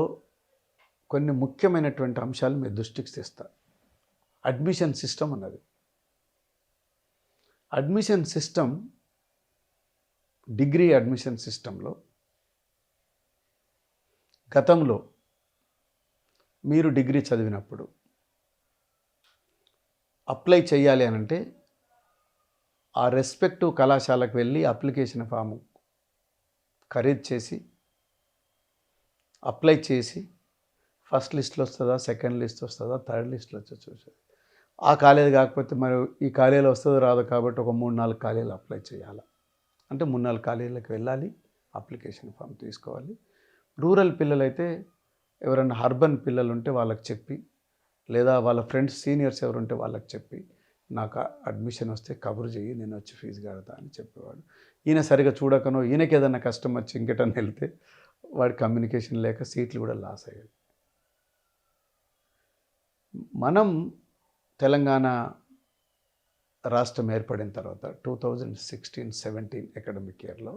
కొన్ని ముఖ్యమైనటువంటి అంశాలు మీ దృష్టికి తెస్తా. అడ్మిషన్ సిస్టమ్ అన్నది. అడ్మిషన్ సిస్టమ్, డిగ్రీ అడ్మిషన్ సిస్టంలో గతంలో మీరు డిగ్రీ చదివినప్పుడు అప్లై చేయాలి అనంటే ఆ రెస్పెక్టివ్ కళాశాలకు వెళ్ళి అప్లికేషన్ ఫాము ఖరీదు చేసి అప్లై చేసి ఫస్ట్ లిస్ట్లో వస్తుందా, సెకండ్ లిస్ట్ వస్తుందా, థర్డ్ లిస్ట్లో వచ్చి చూసేది. ఆ కాలేజీ కాకపోతే మరి ఈ కాలేజీలో వస్తుందో రాదు కాబట్టి ఒక 3-4 కాలేజీలు అప్లై చేయాలి. అంటే 3-4 కాలేజీలకు వెళ్ళాలి, అప్లికేషన్ ఫామ్ తీసుకోవాలి. రూరల్ పిల్లలైతే ఎవరైనా అర్బన్ పిల్లలు ఉంటే వాళ్ళకి చెప్పి, లేదా వాళ్ళ ఫ్రెండ్స్ సీనియర్స్ ఎవరుంటే వాళ్ళకి చెప్పి, నాకు అడ్మిషన్ వస్తే కబురు చెయ్యి, నేను వచ్చి ఫీజు కడతా అని చెప్పేవాడు. ఈయన సరిగా చూడకనో, ఈయనకి ఏదైనా కష్టం వచ్చి ఇంకెటన్నా వెళ్తే వాడి కమ్యూనికేషన్ లేక సీట్లు కూడా లాస్ అయ్యాయి. మనం తెలంగాణ రాష్ట్రం ఏర్పడిన తర్వాత 2016-17 అకాడమిక్ ఇయర్లో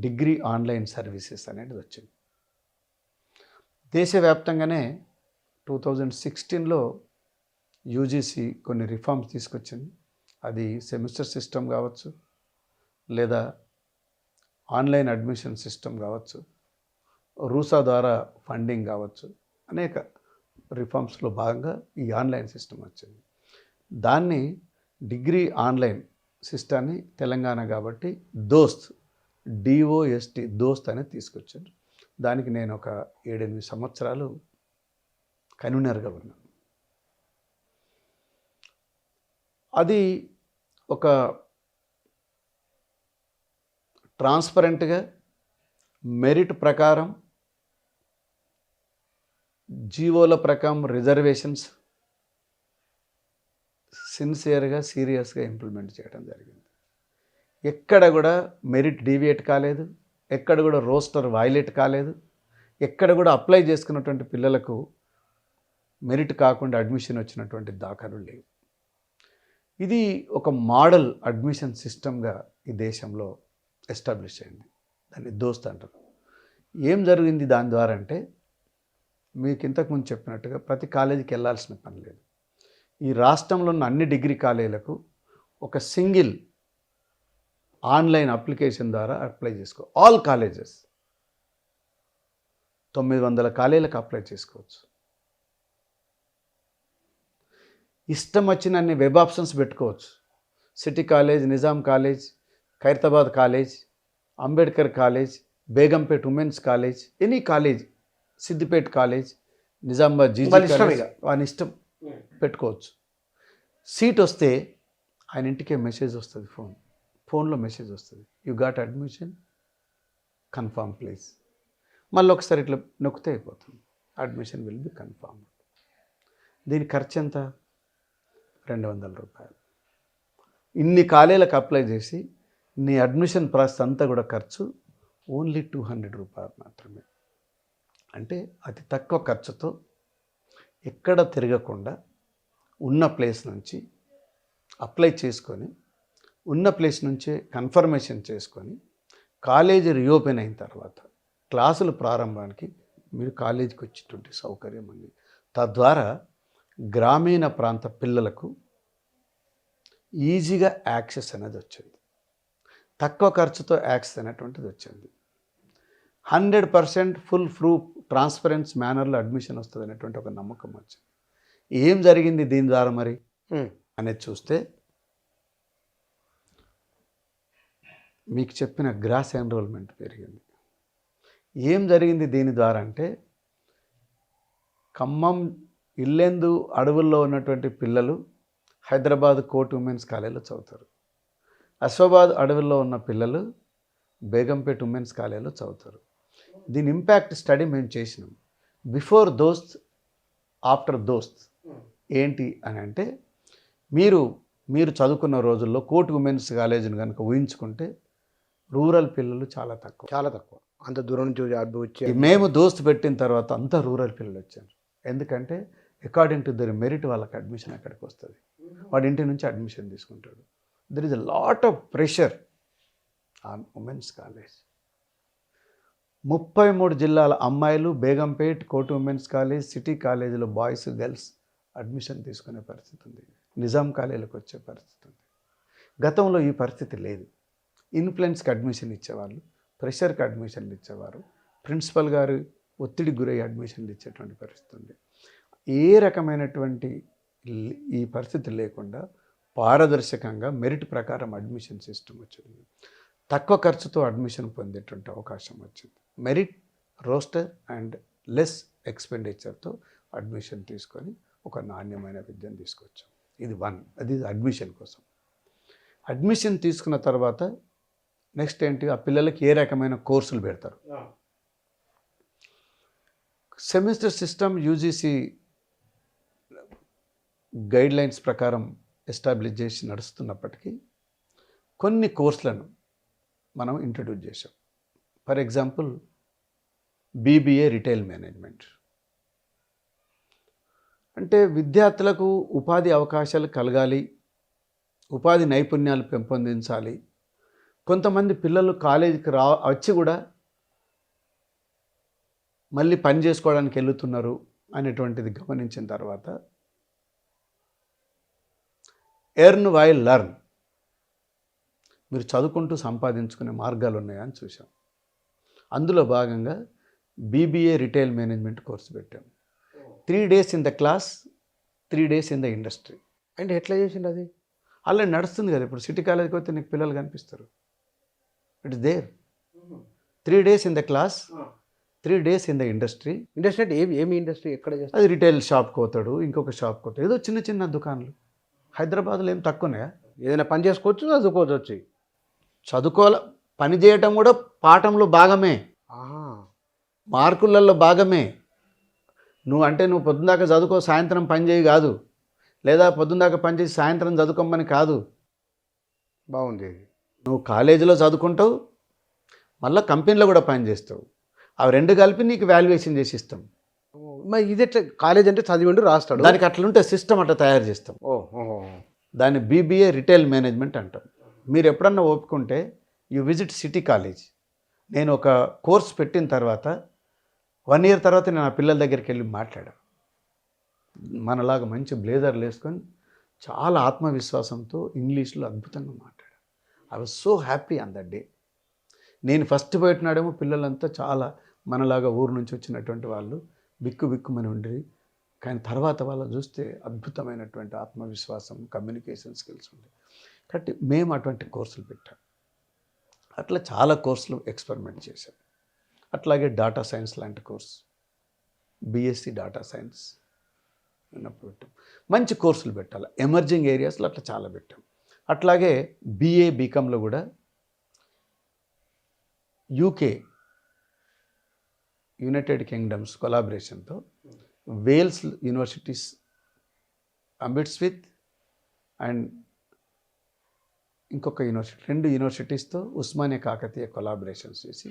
డిగ్రీ ఆన్లైన్ సర్వీసెస్ అనేది వచ్చింది. దేశవ్యాప్తంగానే 2016లో యూజీసీ కొన్ని రిఫార్మ్స్ తీసుకొచ్చింది. అది సెమిస్టర్ సిస్టమ్ కావచ్చు, లేదా ఆన్లైన్ అడ్మిషన్ సిస్టమ్ కావచ్చు, రూసా ద్వారా ఫండింగ్ కావచ్చు, అనేక రిఫార్మ్స్లో భాగంగా ఈ ఆన్లైన్ సిస్టమ్ వచ్చింది. దాన్ని డిగ్రీ ఆన్లైన్ సిస్టాన్ని తెలంగాణ కాబట్టి దోస్త్, DOST దోస్త్ అనేది తీసుకొచ్చారు. దానికి నేను ఒక 7-8 సంవత్సరాలు కన్వీనర్గా ఉన్నాను. అది ఒక ట్రాన్స్పరెంట్గా మెరిట్ ప్రకారం, జీవోల ప్రకారం రిజర్వేషన్స్ సిన్సియర్గా, సీరియస్గా ఇంప్లిమెంట్ చేయడం జరిగింది. ఎక్కడ కూడా మెరిట్ డీవియేట్ కాలేదు, ఎక్కడ కూడా రోస్టర్ వైలేట్ కాలేదు, ఎక్కడ కూడా అప్లై చేసుకున్నటువంటి పిల్లలకు మెరిట్ కాకుండా అడ్మిషన్ వచ్చినటువంటి దాఖలు లేవు. ఇది ఒక మోడల్ అడ్మిషన్ సిస్టమ్గా ఈ దేశంలో ఎస్టాబ్లిష్ అయింది. దాన్ని దోస్త్ అంటారు. ఏం జరిగింది దాని ద్వారా అంటే, మీకు ఇంతకుముందు చెప్పినట్టుగా ప్రతి కాలేజీకి వెళ్ళాల్సిన పని లేదు. ఈ రాష్ట్రంలో ఉన్న అన్ని డిగ్రీ కాలేజీలకు ఒక సింగిల్ ఆన్లైన్ అప్లికేషన్ ద్వారా అప్లై చేసుకో. ఆల్ కాలేజెస్ 900 కాలేజీలకు అప్లై చేసుకోవచ్చు. ఇష్టం వచ్చిన అన్ని వెబ్ ఆప్షన్స్ పెట్టుకోవచ్చు. City college, Nizam college, Khairatabad college, Ambedkar college, Begumpet women's college, any college, Siddipet college, Nizamabad GG college, వాని ఇష్టం పెట్టుకోవచ్చు. సీట్ వస్తే ఆయన ఇంటికే మెసేజ్ వస్తుంది, ఫోన్లో మెసేజ్ వస్తుంది, you got admission, confirm please. మళ్ళీ ఒకసారి ఇట్లా నొక్కితే అయిపోతుంది, అడ్మిషన్ విల్ బి కన్ఫర్మ్. దీని ఖర్చు ఎంత? 200 రూపాయలు. ఇన్ని కాలేజీలకు అప్లై చేసి నీ అడ్మిషన్ ప్రాసెస్ అంతా కూడా ఖర్చు ఓన్లీ 200 రూపాయలు మాత్రమే. అంటే అతి తక్కువ ఖర్చుతో, ఎక్కడ తిరగకుండా ఉన్న ప్లేస్ నుంచి అప్లై చేసుకొని, ఉన్న ప్లేస్ నుంచే కన్ఫర్మేషన్ చేసుకొని, కాలేజీ రీఓపెన్ అయిన తర్వాత క్లాసులు ప్రారంభానికి మీరు కాలేజీకి వచ్చేటువంటి సౌకర్యం ఉంది. తద్వారా గ్రామీణ ప్రాంత పిల్లలకు ఈజీగా యాక్సెస్ అనేది వచ్చింది. తక్కువ ఖర్చుతో యాక్సెస్ అనేటువంటిది వచ్చింది. 100% ఫుల్ ప్రూఫ్ ట్రాన్స్పరెన్స్ మేనర్లో అడ్మిషన్ వస్తుంది అనేటువంటి ఒక నమ్మకం వచ్చింది. ఏం జరిగింది దీని ద్వారా మరి అనేది చూస్తే మీకు చెప్పిన గ్రాస్ ఎన్రోల్మెంట్ పెరిగింది. ఏం జరిగింది దీని ద్వారా అంటే ఖమ్మం ఇల్లెందు అడవుల్లో ఉన్నటువంటి పిల్లలు హైదరాబాద్ కోర్ట్ ఉమెన్స్ కాలేజీలో చదువుతారు. అశ్వాబాద్ అడవుల్లో ఉన్న పిల్లలు బేగంపేట్ ఉమెన్స్ కాలేజీలో చదువుతారు. దీని ఇంపాక్ట్ స్టడీ మేము చేసినాం. బిఫోర్ దోస్త్ ఆఫ్టర్ దోస్త్ ఏంటి అని అంటే మీరు చదువుకున్న రోజుల్లో కోర్ట్ ఉమెన్స్ కాలేజీని కనుక ఊహించుకుంటే రూరల్ పిల్లలు చాలా తక్కువ. అంత దూరం నుంచి వచ్చి మేము దోస్త్ పెట్టిన తర్వాత అంతా రూరల్ పిల్లలు వచ్చారు. ఎందుకంటే అకార్డింగ్ టు దర్ మెరిట్ వాళ్ళకి అడ్మిషన్ అక్కడికి వస్తుంది. వాడి ఇంటి నుంచి అడ్మిషన్ తీసుకుంటాడు. There is a lot of pressure on women's college. 33 జిల్లాల అమ్మాయిలు Begumpet court women's college city కాలేజీలో బాయ్స్ గర్ల్స్ అడ్మిషన్ తీసుకునే పరిస్థితి ఉంది. నిజాం కాలేజీలకు వచ్చే పరిస్థితి ఉంది. గతంలో ఈ పరిస్థితి లేదు. ఇన్ఫ్లుయెన్స్కి అడ్మిషన్ ఇచ్చేవాళ్ళు, ప్రెషర్కి అడ్మిషన్లు ఇచ్చేవారు, ప్రిన్సిపల్ గారు ఒత్తిడికి గురై అడ్మిషన్లు ఇచ్చేటువంటి పరిస్థితి ఉంది. ఏ రకమైనటువంటి ఈ పరిస్థితి లేకుండా పారదర్శకంగా మెరిట్ ప్రకారం అడ్మిషన్ సిస్టమ్ వచ్చింది. తక్కువ ఖర్చుతో అడ్మిషన్ పొందేటువంటి అవకాశం వచ్చింది. మెరిట్ రోస్టర్ అండ్ లెస్ ఎక్స్పెండిచర్తో అడ్మిషన్ తీసుకొని ఒక నాణ్యమైన విద్యను తీసుకొచ్చాం. అది అడ్మిషన్ కోసం. అడ్మిషన్ తీసుకున్న తర్వాత నెక్స్ట్ ఏంటి, ఆ పిల్లలకి ఏ రకమైన కోర్సులు పెడతారు. సెమిస్టర్ సిస్టమ్ యూజీసీ గైడ్లైన్స్ ప్రకారం ఎస్టాబ్లిష్ చేసి నడుస్తున్నప్పటికీ కొన్ని కోర్సులను మనం ఇంట్రడ్యూస్ చేసాం. For example BBA retail management అంటే విద్యార్థులకు ఉపాధి అవకాశాలు కలగాలి, ఉపాధి నైపుణ్యాలు పెంపొందించాలి. కొంతమంది పిల్లలు కాలేజీకి వచ్చి కూడా మళ్ళీ పని చేసుకోవడానికి వెళ్తున్నారు అనేటువంటిది గమనించిన తర్వాత ఎర్న్ వైల్ లర్న్, మీరు చదువుకుంటూ సంపాదించుకునే మార్గాలు ఉన్నాయని చూసాం. అందులో భాగంగా బీబీఏ రిటైల్ మేనేజ్మెంట్ కోర్సు పెట్టాం. 3 days in the class, 3 days in the industry. అంటే ఎట్లా చేసిండు అది? అలా నడుస్తుంది కదా. ఇప్పుడు సిటీ కాలేజ్కి పోతే నీకు పిల్లలు కనిపిస్తారు. It is there. 3 days in the class, 3 days in the industry. Industry అంటే ఏమి ఇండస్ట్రీ ఎక్కడ చేస్తారు? అది రిటైల్ షాప్కి పోతాడు, ఇంకొక షాప్కి పోతాడు, ఏదో చిన్న చిన్న దుకాణాలు. హైదరాబాద్లో ఏం తక్కువనే. ఏదైనా పని చేసుకోవచ్చు, చదువుకోవచ్చు. వచ్చి చదువుకోవాలి, పని చేయటం కూడా పాఠంలో భాగమే, మార్కులలో భాగమే. నువ్వు పొద్దుందాకా చదువుకో సాయంత్రం పని చేయి కాదు, లేదా పొద్దుందాకా పని చేసి సాయంత్రం చదువుకోమని కాదు. బాగుంది. నువ్వు కాలేజీలో చదువుకుంటావు, మళ్ళీ కంపెనీలో కూడా పని చేస్తావు. అవి రెండు కలిపి నీకు వాల్యుయేషన్ చేసి ఇస్తాం. మరి ఇది ఎట్లా? కాలేజ్ అంటే చదివిండు రాస్తాడు, దానికి అట్లుంటే సిస్టమ్ అట్లా తయారు చేస్తాం. దాన్ని బీబీఏ రిటైల్ మేనేజ్మెంట్ అంటాం. మీరు ఎప్పుడన్నా ఒప్పుకుంటే యూ విజిట్ సిటీ కాలేజ్. నేను ఒక కోర్స్ పెట్టిన తర్వాత 1 year తర్వాత నేను ఆ పిల్లల దగ్గరికి వెళ్ళి మాట్లాడా. మనలాగా మంచి బ్లేజర్లు వేసుకొని చాలా ఆత్మవిశ్వాసంతో ఇంగ్లీష్లో అద్భుతంగా మాట్లాడా. I was so happy on that day. నేను ఫస్ట్ పోయినాడేమో పిల్లలంతా చాలా మనలాగా ఊరు నుంచి వచ్చినటువంటి వాళ్ళు బిక్కుమని ఉండేది. కానీ తర్వాత వాళ్ళు చూస్తే అద్భుతమైనటువంటి ఆత్మవిశ్వాసం, కమ్యూనికేషన్ స్కిల్స్ ఉండేవి. కాబట్టి మేము అటువంటి కోర్సులు పెట్టాం. అట్లా చాలా కోర్సులు ఎక్స్పెరిమెంట్ చేశాం. అట్లాగే డాటా సైన్స్ లాంటి కోర్సు, బీఎస్సీ డాటా సైన్స్ ఉన్నప్పుడు పెట్టాం. మంచి కోర్సులు పెట్టాలి. ఎమర్జింగ్ ఏరియాస్లో అట్లా చాలా పెట్టాం. అట్లాగే బీఏ బీకామ్లో కూడా యూకే, యునైటెడ్ కింగ్డమ్స్ కొలాబరేషన్తో వేల్స్ యూనివర్సిటీస్, అంబిడ్స్విత్ అండ్ ఇంకొక యూనివర్సిటీ, 2 యూనివర్సిటీస్తో ఉస్మానియా కాకతీయ కొలాబరేషన్స్ చేసి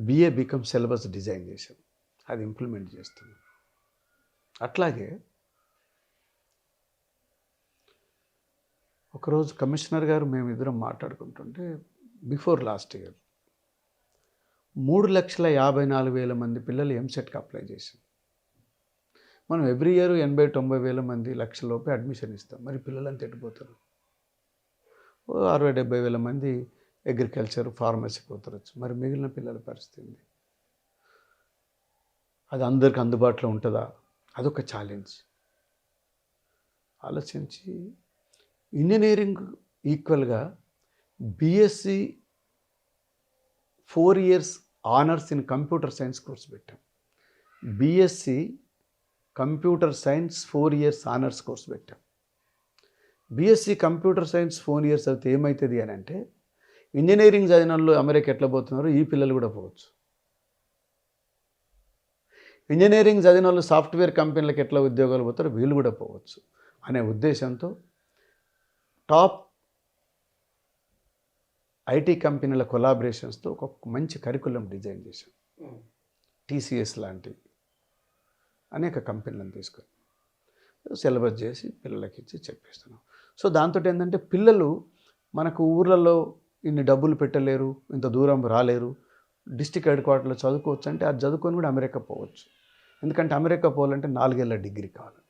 బీఏ బీకామ్ సిలబస్ డిజైన్ చేశాం. అది ఇంప్లిమెంట్ చేస్తున్నాం. అట్లాగే ఒకరోజు కమిషనర్ గారు మేమిద్దరం మాట్లాడుకుంటుంటే బిఫోర్ లాస్ట్ ఇయర్ 3,54,000 మంది పిల్లలు ఎంసెట్కి అప్లై చేశాం. మనం ఎవ్రీ ఇయర్ 80,000-90,000 మంది లక్షలోపే అడ్మిషన్ ఇస్తాం. మరి పిల్లలంతా ఎట్టిపోతారు? 60-70 వేల మంది అగ్రికల్చర్ ఫార్మసీకి పోతారచ్చు. మరి మిగిలిన పిల్లల పరిస్థితి ఏంది? అది అందరికి అందుబాటులో ఉంటుందా? అదొక ఛాలెంజ్. ఆలోచించి ఇంజనీరింగ్ ఈక్వల్గా BSc 4 years honours in computer science course పెట్టాం. BSc computer science 4 years honours course పెట్టాం. బీఎస్సీ కంప్యూటర్ సైన్స్ 4 years అయితే ఏమవుతుంది అని అంటే, ఇంజనీరింగ్ చదివిన వాళ్ళు అమెరికా ఎట్లా పోతున్నారో ఈ పిల్లలు కూడా పోవచ్చు. ఇంజనీరింగ్ చదివిన వాళ్ళు సాఫ్ట్వేర్ కంపెనీలకు ఎట్లా ఉద్యోగాలు పోతారో వీళ్ళు కూడా పోవచ్చు అనే ఉద్దేశంతో టాప్ ఐటీ కంపెనీల కొలాబరేషన్స్తో ఒక మంచి కరికులం డిజైన్ చేశాం. టీసీఎస్ లాంటి అనేక కంపెనీలను తీసుకొని సిలబస్ చేసి పిల్లలకి ఇచ్చి చెప్పేస్తున్నాం. సో దాంతో ఏంటంటే పిల్లలు మనకు ఊర్లలో ఇన్ని డబ్బులు పెట్టలేరు, ఇంత దూరం రాలేరు, డిస్టిక్ హెడ్ క్వార్టర్లో చదువుకోవచ్చు అంటే అది చదువుకొని కూడా అమెరికా పోవచ్చు. ఎందుకంటే అమెరికా పోవాలంటే 4 ఏళ్ల డిగ్రీ కావాలి.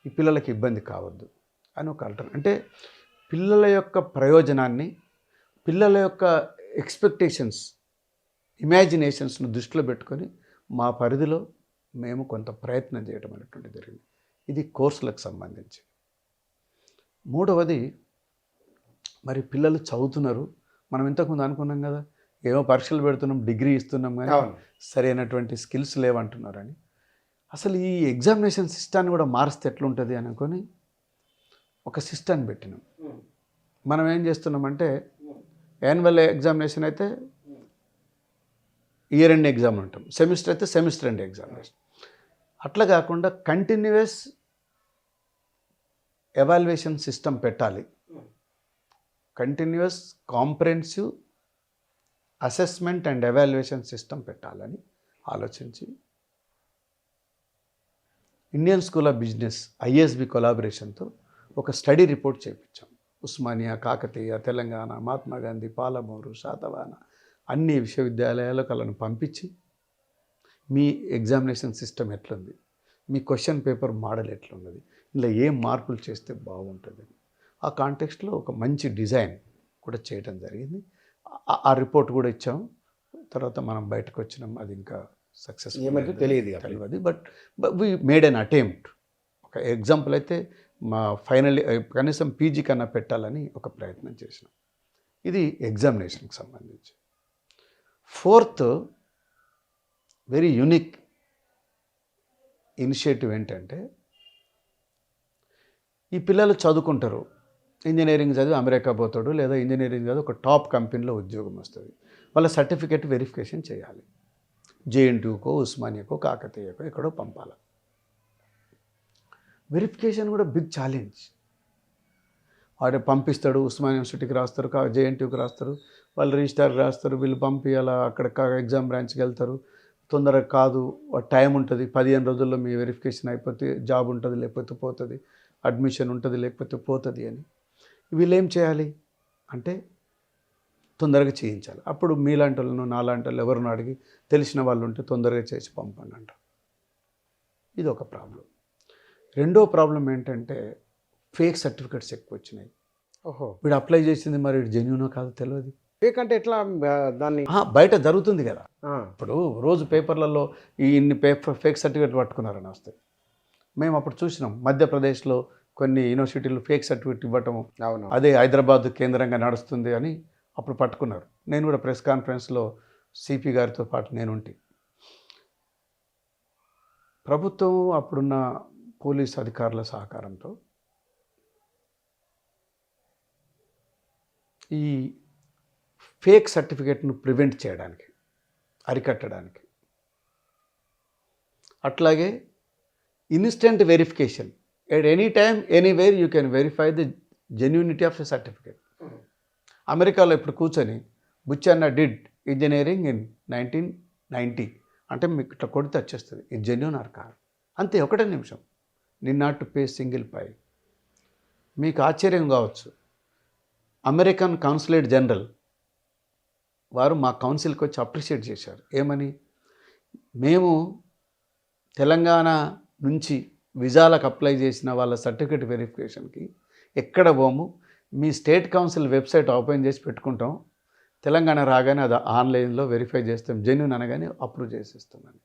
ఈ పిల్లలకి ఇబ్బంది కావద్దు అని ఒక అంటే పిల్లల యొక్క ప్రయోజనాన్ని, పిల్లల యొక్క ఎక్స్పెక్టేషన్స్, ఇమాజినేషన్స్ను దృష్టిలో పెట్టుకొని మా పరిధిలో మేము కొంత ప్రయత్నం చేయడం అనేటువంటి జరిగింది. ఇది కోర్సులకు సంబంధించి. మూడవది, మరి పిల్లలు చదువుతున్నారు, మనం ఇంతకుముందు అనుకున్నాం కదా ఏమో పరీక్షలు పెడుతున్నాం, డిగ్రీ ఇస్తున్నాం, కానీ సరైనటువంటి స్కిల్స్ లేవంటున్నారని. అసలు ఈ ఎగ్జామినేషన్ సిస్టాన్ని కూడా మారిస్తే ఎట్లుంటుంది అనుకొని ఒక సిస్టాన్ని పెట్టినాం. మనం ఏం చేస్తున్నామంటే యాన్యువల్ ఎగ్జామినేషన్ అయితే ఇయర్ ఎండ్ ఎగ్జామ్ అంటాం, సెమిస్టర్ అయితే సెమిస్టర్ ఎండ్ ఎగ్జామినేషన్. అట్లా కాకుండా కంటిన్యూస్ ఎవాల్యుయేషన్ సిస్టమ్ పెట్టాలి. Continuous comprehensive assessment and evaluation system పెట్టాలని ఆలోచించి Indian School of Business ISB కొలాబరేషన్తో ఒక స్టడీ రిపోర్ట్ చేయించాం. ఉస్మానియా, కాకతీయ, తెలంగాణ, మహాత్మా గాంధీ, పాలమూరు, శాతవాన అన్ని విశ్వవిద్యాలయాలకు వాళ్ళను పంపించి మీ ఎగ్జామినేషన్ సిస్టమ్ ఎట్లుంది, మీ క్వశ్చన్ పేపర్ మోడల్ ఎట్లున్నది, ఇలా ఏం మార్పులు చేస్తే బాగుంటుంది, ఆ కాంటెక్స్ట్లో ఒక మంచి డిజైన్ కూడా చేయడం జరిగింది. ఆ రిపోర్ట్ కూడా ఇచ్చాం. తర్వాత మనం బయటకు వచ్చినాం, అది ఇంకా సక్సెస్ ఏమైతే తెలియదు. But we made an attempt. ఒక ఎగ్జాంపుల్ అయితే మా ఫైనల్ కనీసం పీజీ కన్నా పెట్టాలని ఒక ప్రయత్నం చేసినాం. ఇది ఎగ్జామినేషన్కి సంబంధించి. ఫోర్త్ వెరీ యూనిక్ ఇనిషియేటివ్ ఏంటంటే, ఈ పిల్లలు చదువుకుంటారు, ఇంజనీరింగ్ చదివి అమెరికా పోతాడు, లేదా ఇంజనీరింగ్ చదివి ఒక టాప్ కంపెనీలో ఉద్యోగం వస్తుంది, వాళ్ళ సర్టిఫికేట్ వెరిఫికేషన్ చేయాలి. జేఎన్టీయూకో, ఉస్మానియాకో, కాకతీయకో ఎక్కడో పంపాలి. వెరిఫికేషన్ కూడా బిగ్ ఛాలెంజ్. వాడు పంపిస్తాడు, ఉస్మానియా యూనివర్సిటీకి రాస్తారు, జేఎన్టీయూకి రాస్తారు, వాళ్ళు రిజిస్టార్కి రాస్తారు, వీళ్ళు పంపించాలా, అక్కడ ఎగ్జామ్ బ్రాంచ్కి వెళ్తారు, తొందరగా కాదు, టైం ఉంటుంది, 15 రోజుల్లో మీ వెరిఫికేషన్ అయిపోతే జాబ్ ఉంటుంది, లేకపోతే పోతుంది, అడ్మిషన్ ఉంటుంది, లేకపోతే పోతుంది అని. వీళ్ళు ఏం చేయాలి అంటే తొందరగా చేయించాలి. అప్పుడు మీలాంటి వాళ్ళను, నాలాంటి వాళ్ళు ఎవరిని అడిగి తెలిసిన వాళ్ళు ఉంటే తొందరగా చేసి పంపండి అంటారు. ఇది ఒక ప్రాబ్లం. రెండో ప్రాబ్లం ఏంటంటే ఫేక్ సర్టిఫికెట్స్ ఎక్కువ వచ్చినాయి. ఓహో, వీడు అప్లై చేసింది మరి జెన్యూనో కాదో తెలియదు. ఫేక్ అంటే ఎట్లా దాన్ని బయట జరుగుతుంది కదా. ఆ, ఇప్పుడు రోజు పేపర్లలో ఇన్ని ఫేక్ సర్టిఫికెట్ పట్టుకున్నారని వస్తాయి. మేము అప్పుడు చూసినాం, మధ్యప్రదేశ్లో కొన్ని యూనివర్సిటీలు ఫేక్ సర్టిఫికెట్ ఇవ్వటము, అవును, అదే హైదరాబాద్ కేంద్రంగా నడుస్తుంది అని అప్పుడు పట్టుకున్నారు. నేను కూడా ప్రెస్ కాన్ఫరెన్స్లో సిపి గారితో పాటు నేనుంటి, ప్రభుత్వం అప్పుడున్న పోలీస్ అధికారుల సహకారంతో ఈ ఫేక్ సర్టిఫికేట్ను ప్రివెంట్ చేయడానికి, అరికట్టడానికి, అట్లాగే instant verification at any time anywhere you can verify the genuinity of a certificate. అమెరికాలో ఇప్పుడు కూర్చొని బుచ్చన్న డిడ్ ఇంజనీరింగ్ ఇన్ 1990 అంటే మీకు ఇట్లా కొడితే వచ్చేస్తుంది, ఇది జెన్యూన్ ఆర్ కాదు, అంతే, ఒకటే నిమిషం. నాట్ టు పే సింగిల్ పై. మీకు ఆశ్చర్యం కావచ్చు, అమెరికన్ కాన్సులేట్ జనరల్ వారు మా కౌన్సిల్కి వచ్చి అప్రిషియేట్ చేశారు. ఏమని? మేము తెలంగాణ నుంచి విజాలకు అప్లై చేసిన వాళ్ళ సర్టిఫికేట్ వెరిఫికేషన్కి ఎక్కడ పోము, మీ స్టేట్ కౌన్సిల్ వెబ్సైట్ ఓపెన్ చేసి పెట్టుకుంటాం, తెలంగాణ రాగానే అది ఆన్లైన్లో వెరిఫై చేస్తాం, జెన్యూన్ అనగానే అప్రూవ్ చేసేస్తామని.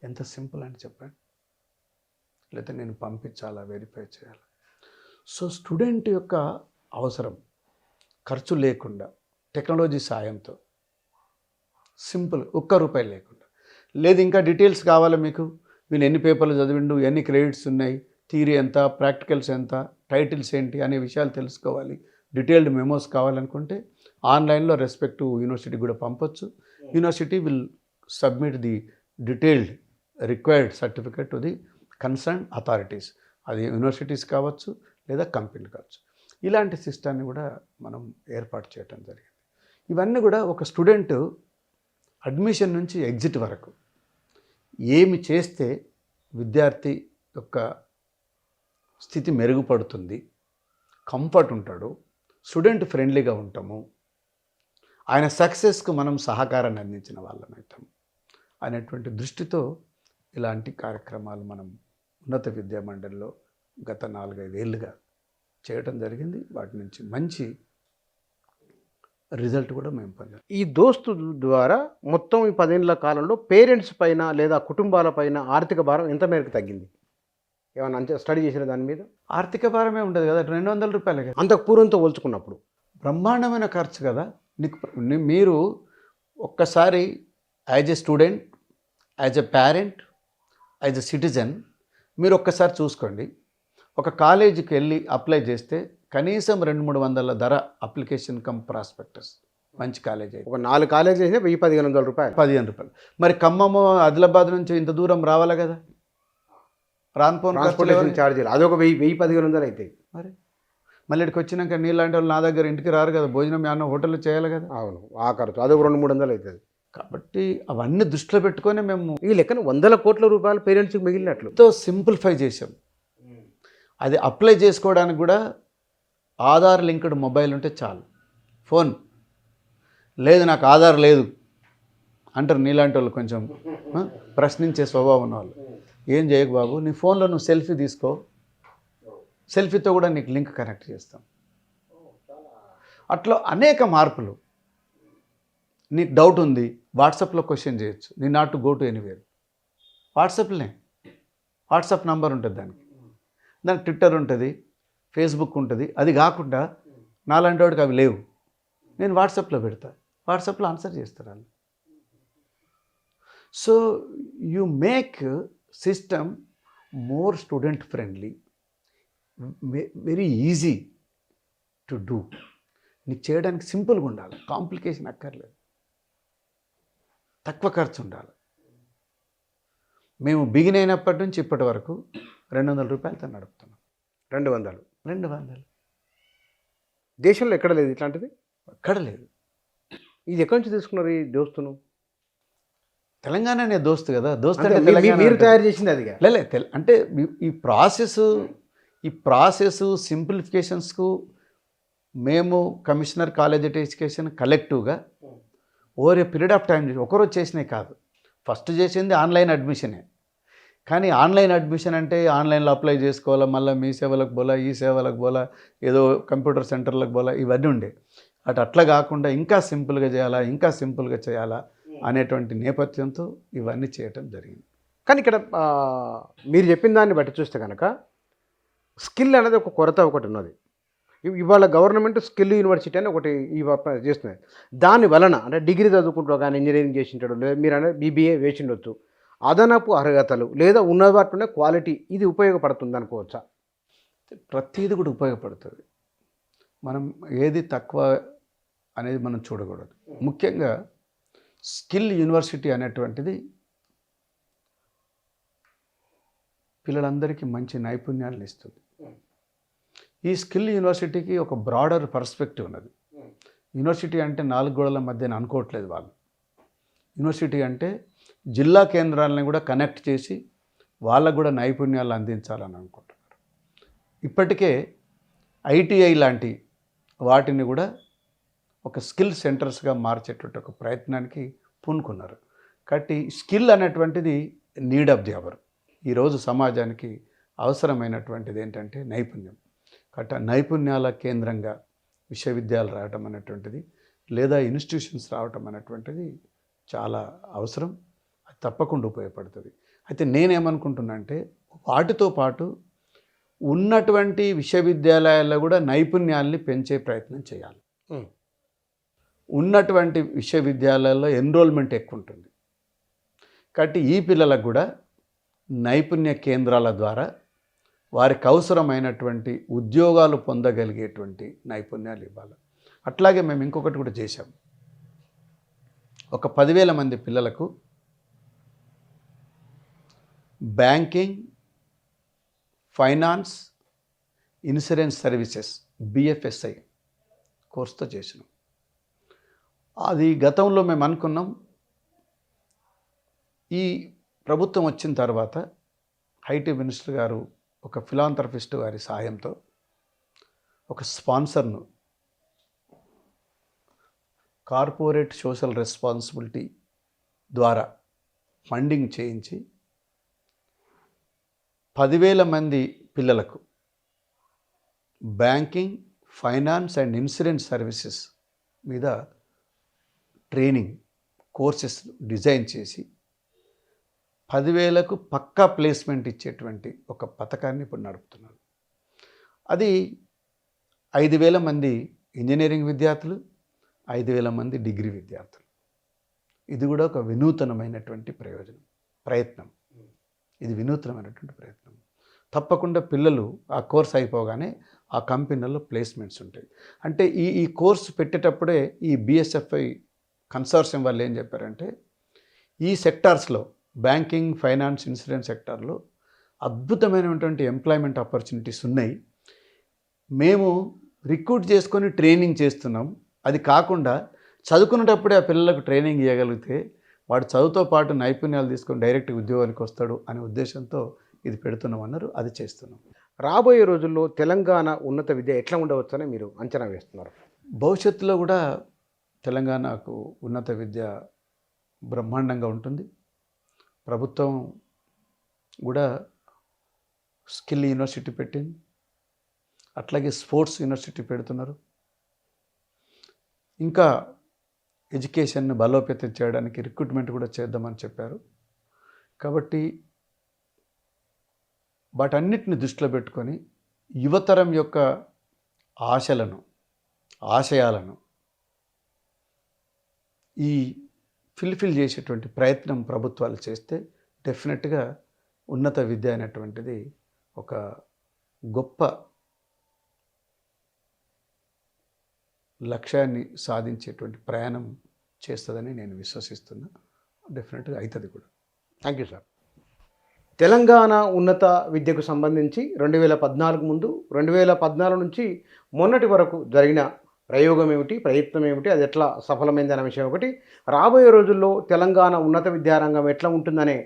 ఎంత సింపుల్ అని చెప్పండి. లేకపోతే నేను పంపించాలా, వెరిఫై చేయాలి. సో స్టూడెంట్ యొక్క అవసరం ఖర్చు లేకుండా టెక్నాలజీ సాయంతో సింపుల్, ₹1 లేకుండా. లేదు ఇంకా డీటెయిల్స్ కావాలా మీకు, వీళ్ళు ఎన్ని పేపర్లు చదివిండు, ఎన్ని క్రెడిట్స్ ఉన్నాయి, థియరీ ఎంత, ప్రాక్టికల్స్ ఎంత, టైటిల్స్ ఏంటి అనే విషయాలు తెలుసుకోవాలి, డీటెయిల్డ్ మెమోస్ కావాలనుకుంటే ఆన్లైన్లో రెస్పెక్టివ్ యూనివర్సిటీ కూడా పంపొచ్చు. University will submit the detailed required certificate to the concern authorities. అది యూనివర్సిటీస్ కావచ్చు లేదా కంపెనీలు కావచ్చు. ఇలాంటి సిస్టాన్ని కూడా మనం ఏర్పాటు చేయడం జరిగింది. ఇవన్నీ కూడా ఒక స్టూడెంట్ అడ్మిషన్ నుంచి ఎగ్జిట్ వరకు ఏమి చేస్తే విద్యార్థి యొక్క స్థితి మెరుగుపడుతుంది, కంఫర్ట్ ఉంటాడు, స్టూడెంట్ ఫ్రెండ్లీగా ఉంటాము, ఆయన సక్సెస్కు మనం సహకారాన్ని అందించిన వాళ్ళమవుతాం అనేటువంటి దృష్టితో ఇలాంటి కార్యక్రమాలు మనం ఉన్నత విద్యా మండలిలో గత 4-5 ఏళ్ళుగా చేయటం జరిగింది. వాటి నుంచి మంచి రిజల్ట్ కూడా మేము పొందాం. ఈ దోస్తు ద్వారా మొత్తం ఈ 10 ఏళ్ల కాలంలో పేరెంట్స్ పైన లేదా కుటుంబాల పైన ఆర్థిక భారం ఎంత మేరకు తగ్గింది? ఏమన్నా అంతే స్టడీ చేసిన దాని మీద? ఆర్థిక భారమే ఉండదు కదా, ₹200 కదా. అంతకు పూర్వంతో పోల్చుకున్నప్పుడు బ్రహ్మాండమైన ఖర్చు కదా. మీరు ఒక్కసారి as a student, as a parent, as a citizen మీరు ఒక్కసారి చూసుకోండి. ఒక కాలేజీకి వెళ్ళి అప్లై చేస్తే కనీసం $200-300 ధర అప్లికేషన్ కమ్ ప్రాస్పెక్టస్. మంచి కాలేజ్ అయితే ఒక 4 కాలేజీలు అయితే ₹1,000-1,500. ₹15. మరి ఖమ్మము, ఆదిలాబాద్ నుంచి ఇంత దూరం రావాలి కదా, ట్రాన్స్పోర్టేషన్ ఛార్జీలు అదొక 1,000-1,500 అవుతాయి. మరి మళ్ళీ ఇక్కడికి వచ్చినాక నీలాంటి వాళ్ళు నా దగ్గర ఇంటికి రారు కదా, భోజనం ఏమన్నా హోటల్లో చేయాలి కదా. అవును, ఆ ఖర్చు అదొక 200-300 అవుతుంది. కాబట్టి అవన్నీ దృష్టిలో పెట్టుకొని మేము ఈ లెక్కన ₹100 కోట్ల పేరెంట్స్కి మిగిలినట్లు ఎంతో సింప్లిఫై చేసాం. అది అప్లై చేసుకోవడానికి కూడా ఆధార్ లింక్డ్ మొబైల్ ఉంటే చాలు. ఫోన్ లేదు నాకు ఆధార్ లేదు అంటారు నీలాంటి వాళ్ళు, కొంచెం ప్రశ్నించే స్వభావం ఉన్న వాళ్ళు. ఏం చేయకు బాబు, నీ ఫోన్లో నువ్వు సెల్ఫీ తీసుకో, సెల్ఫీతో కూడా నీకు లింక్ కనెక్ట్ చేస్తాం. అట్లా అనేక మార్పులు. నీకు డౌట్ ఉంది, వాట్సాప్లో క్వశ్చన్ చేయొచ్చు. Need not to go to anywhere. వాట్సాప్లోనే వాట్సాప్ నంబర్ ఉంటుంది, దానికి ట్విట్టర్ ఉంటుంది, ఫేస్బుక్ ఉంటుంది. అది కాకుండా నాలాంటి వాడికి అవి లేవు, నేను వాట్సాప్లో పెడతా, వాట్సాప్లో ఆన్సర్ చేస్తారు వాళ్ళు. So you make system more student friendly, very easy to do. నీకు చేయడానికి సింపుల్గా ఉండాలి, కాంప్లికేషన్ అక్కర్లేదు, తక్కువ ఖర్చు ఉండాలి. మేము బిగిన్ అయినప్పటి నుంచి ఇప్పటి వరకు ₹200 నడుపుతున్నాం. 200 దేశంలో ఎక్కడ లేదు ఇట్లాంటిది? ఎక్కడ లేదు. ఇది ఎక్కడి నుంచి తీసుకున్నారు ఈ దోస్తును? తెలంగాణనే దోస్తు కదా. దోస్తు అంటే అంటే మీరు తయారు చేసింది అది అంటే ఈ ప్రాసెస్ సింప్లిఫికేషన్స్కు మేము కమిషనర్ కాలేజ్ ఎడ్యుకేషన్ కలెక్టివ్గా over a period of time ఒకరోజు చేసినాయి కాదు. ఫస్ట్ చేసింది ఆన్లైన్ అడ్మిషనే. కానీ ఆన్లైన్ అడ్మిషన్ అంటే ఆన్లైన్లో అప్లై చేసుకోవాలా, మళ్ళీ మీ సేవలకు పోలా, ఈ సేవలకు పోలా, ఏదో కంప్యూటర్ సెంటర్లకు పోలా, ఇవన్నీ ఉండే. అట్లా కాకుండా ఇంకా సింపుల్గా చేయాలా అనేటువంటి నేపథ్యంతో ఇవన్నీ చేయటం జరిగింది. కానీ ఇక్కడ మీరు చెప్పిన దాన్ని బట్టి చూస్తే కనుక స్కిల్ అనేది ఒక కొరత ఒకటి ఉన్నది. ఇవాళ గవర్నమెంట్ స్కిల్ యూనివర్సిటీ అని ఒకటి చేస్తుంది. దాని వలన అంటే డిగ్రీ చదువుకుంటూ కానీ ఇంజనీరింగ్ చేసింటాడు, లేదా మీరు అనేది BBA వేసిండొచ్చు, అదనపు అర్హతలు లేదా ఉన్న వాటిలోనే క్వాలిటీ, ఇది ఉపయోగపడుతుంది అనుకోవచ్చా? ప్రతిదీ కూడా ఉపయోగపడుతుంది. మనం ఏది తక్కువ అనేది మనం చూడకూడదు. ముఖ్యంగా స్కిల్ యూనివర్సిటీ అనేటువంటిది పిల్లలందరికీ మంచి నైపుణ్యాలను ఇస్తుంది. ఈ స్కిల్ యూనివర్సిటీకి ఒక బ్రాడర్ పర్స్పెక్టివ్ ఉన్నది. యూనివర్సిటీ అంటే 4 గోడల మధ్యన అనుకోవట్లేదు వాళ్ళు. యూనివర్సిటీ అంటే జిల్లా కేంద్రాలను కూడా కనెక్ట్ చేసి వాళ్ళకు కూడా నైపుణ్యాలు అందించాలని అనుకుంటున్నారు. ఇప్పటికే ITI లాంటి వాటిని కూడా ఒక స్కిల్ సెంటర్స్గా మార్చేటువంటి ఒక ప్రయత్నానికి పూనుకున్నారు. కాబట్టి స్కిల్ అనేటువంటిది నీడ్ ఆఫ్ ది అవర్. ఈరోజు సమాజానికి అవసరమైనటువంటిది ఏంటంటే నైపుణ్యం. అట నైపుణ్యాల కేంద్రంగా విశ్వవిద్యాలయాలు రావటం అనేటువంటిది లేదా ఇన్స్టిట్యూషన్స్ రావటం అనేటువంటిది చాలా అవసరం. అది తప్పకుండా ఉపయోగపడుతుంది. అయితే నేనేమనుకుంటున్నా అంటే వాటితో పాటు ఉన్నటువంటి విశ్వవిద్యాలయాల్లో కూడా నైపుణ్యాల్ని పెంచే ప్రయత్నం చేయాలి. ఉన్నటువంటి విశ్వవిద్యాలయాల్లో ఎన్రోల్మెంట్ ఎక్కువ ఉంటుంది కాబట్టి ఈ పిల్లలకు కూడా నైపుణ్య కేంద్రాల ద్వారా వారికి అవసరమైనటువంటి ఉద్యోగాలు పొందగలిగేటువంటి నైపుణ్యాలు ఇవ్వాలి. అట్లాగే మేము ఇంకొకటి కూడా చేశాం. ఒక 10,000 మంది పిల్లలకు banking, finance, insurance services BFSI కోర్సుతో చేసినాం. అది గతంలో మేము అనుకున్నాం. ఈ ప్రభుత్వం వచ్చిన తర్వాత ఐటీ మినిస్టర్ గారు ఒక ఫిలాంథ్రపిస్ట్ గారి సహాయంతో ఒక స్పాన్సర్ను కార్పొరేట్ సోషల్ రెస్పాన్సిబిలిటీ ద్వారా ఫండింగ్ చేయించి 10,000 మంది పిల్లలకు banking, finance and insurance services మీద ట్రైనింగ్ కోర్సెస్ డిజైన్ చేసి 10,000కు పక్కా ప్లేస్మెంట్ ఇచ్చేటువంటి ఒక పథకాన్ని ఇప్పుడు నడుపుతున్నారు. అది 5,000 మంది ఇంజనీరింగ్ విద్యార్థులు, 5,000 మంది డిగ్రీ విద్యార్థులు. ఇది కూడా ఒక వినూతనమైనటువంటి ప్రయత్నం. ఇది వినూత్నమైనటువంటి ప్రయత్నం. తప్పకుండా పిల్లలు ఆ కోర్స్ అయిపోగానే ఆ కంపెనీల్లో ప్లేస్మెంట్స్ ఉంటాయి. అంటే ఈ కోర్సు పెట్టేటప్పుడే ఈ BSFI కన్సార్షియం వాళ్ళు ఏం చెప్పారంటే ఈ సెక్టార్స్లో బ్యాంకింగ్, ఫైనాన్స్, ఇన్సూరెన్స్ సెక్టార్లో అద్భుతమైనటువంటి ఎంప్లాయ్మెంట్ ఆపర్చునిటీస్ ఉన్నాయి. మేము రిక్రూట్ చేసుకొని ట్రైనింగ్ చేస్తున్నాం. అది కాకుండా చదువుకునేటప్పుడే ఆ పిల్లలకు ట్రైనింగ్ ఇవ్వగలిగితే వాడు చదువుతో పాటు నైపుణ్యాలు తీసుకొని డైరెక్ట్ ఉద్యోగానికి వస్తాడు అనే ఉద్దేశంతో ఇది పెడుతున్నాం అన్నారు. అది చేస్తున్నాం. రాబోయే రోజుల్లో తెలంగాణ ఉన్నత విద్య ఎట్లా ఉండవచ్చని మీరు అంచనా వేస్తున్నారు? భవిష్యత్తులో కూడా తెలంగాణకు ఉన్నత విద్య బ్రహ్మాండంగా ఉంటుంది. ప్రభుత్వం కూడా స్కిల్ యూనివర్సిటీ పెట్టింది. అట్లాగే స్పోర్ట్స్ యూనివర్సిటీ పెడుతున్నారు. ఇంకా ఎడ్యుకేషన్ని బలోపేతం చేయడానికి రిక్రూట్మెంట్ కూడా చేద్దామని చెప్పారు. కాబట్టి వాటన్నిటిని దృష్టిలో పెట్టుకొని యువతరం యొక్క ఆశయాలను ఈ ఫిల్ఫిల్ చేసేటువంటి ప్రయత్నం ప్రభుత్వాలు చేస్తే డెఫినెట్గా ఉన్నత విద్య అనేటువంటిది ఒక గొప్ప లక్ష్యాన్ని సాధించేటువంటి ప్రయాణం చేస్తుందని నేను విశ్వసిస్తున్నా. డెఫినెట్గా అవుతుంది కూడా. Thank you sir. తెలంగాణ ఉన్నత విద్యకు సంబంధించి 2014 ముందు, 2014 నుంచి మొన్నటి వరకు జరిగిన ప్రయోగం ఏమిటి, ప్రయత్నం ఏమిటి, అది ఎట్లా సఫలమైందనే విషయం ఒకటి, రాబోయే రోజుల్లో తెలంగాణ ఉన్నత విద్యారంగం ఎట్లా ఉంటుందనే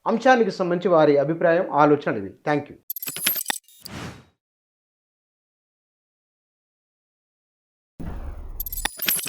అంశానికి సంబంధించి వారి అభిప్రాయం, ఆలోచన ఇది. Thank you.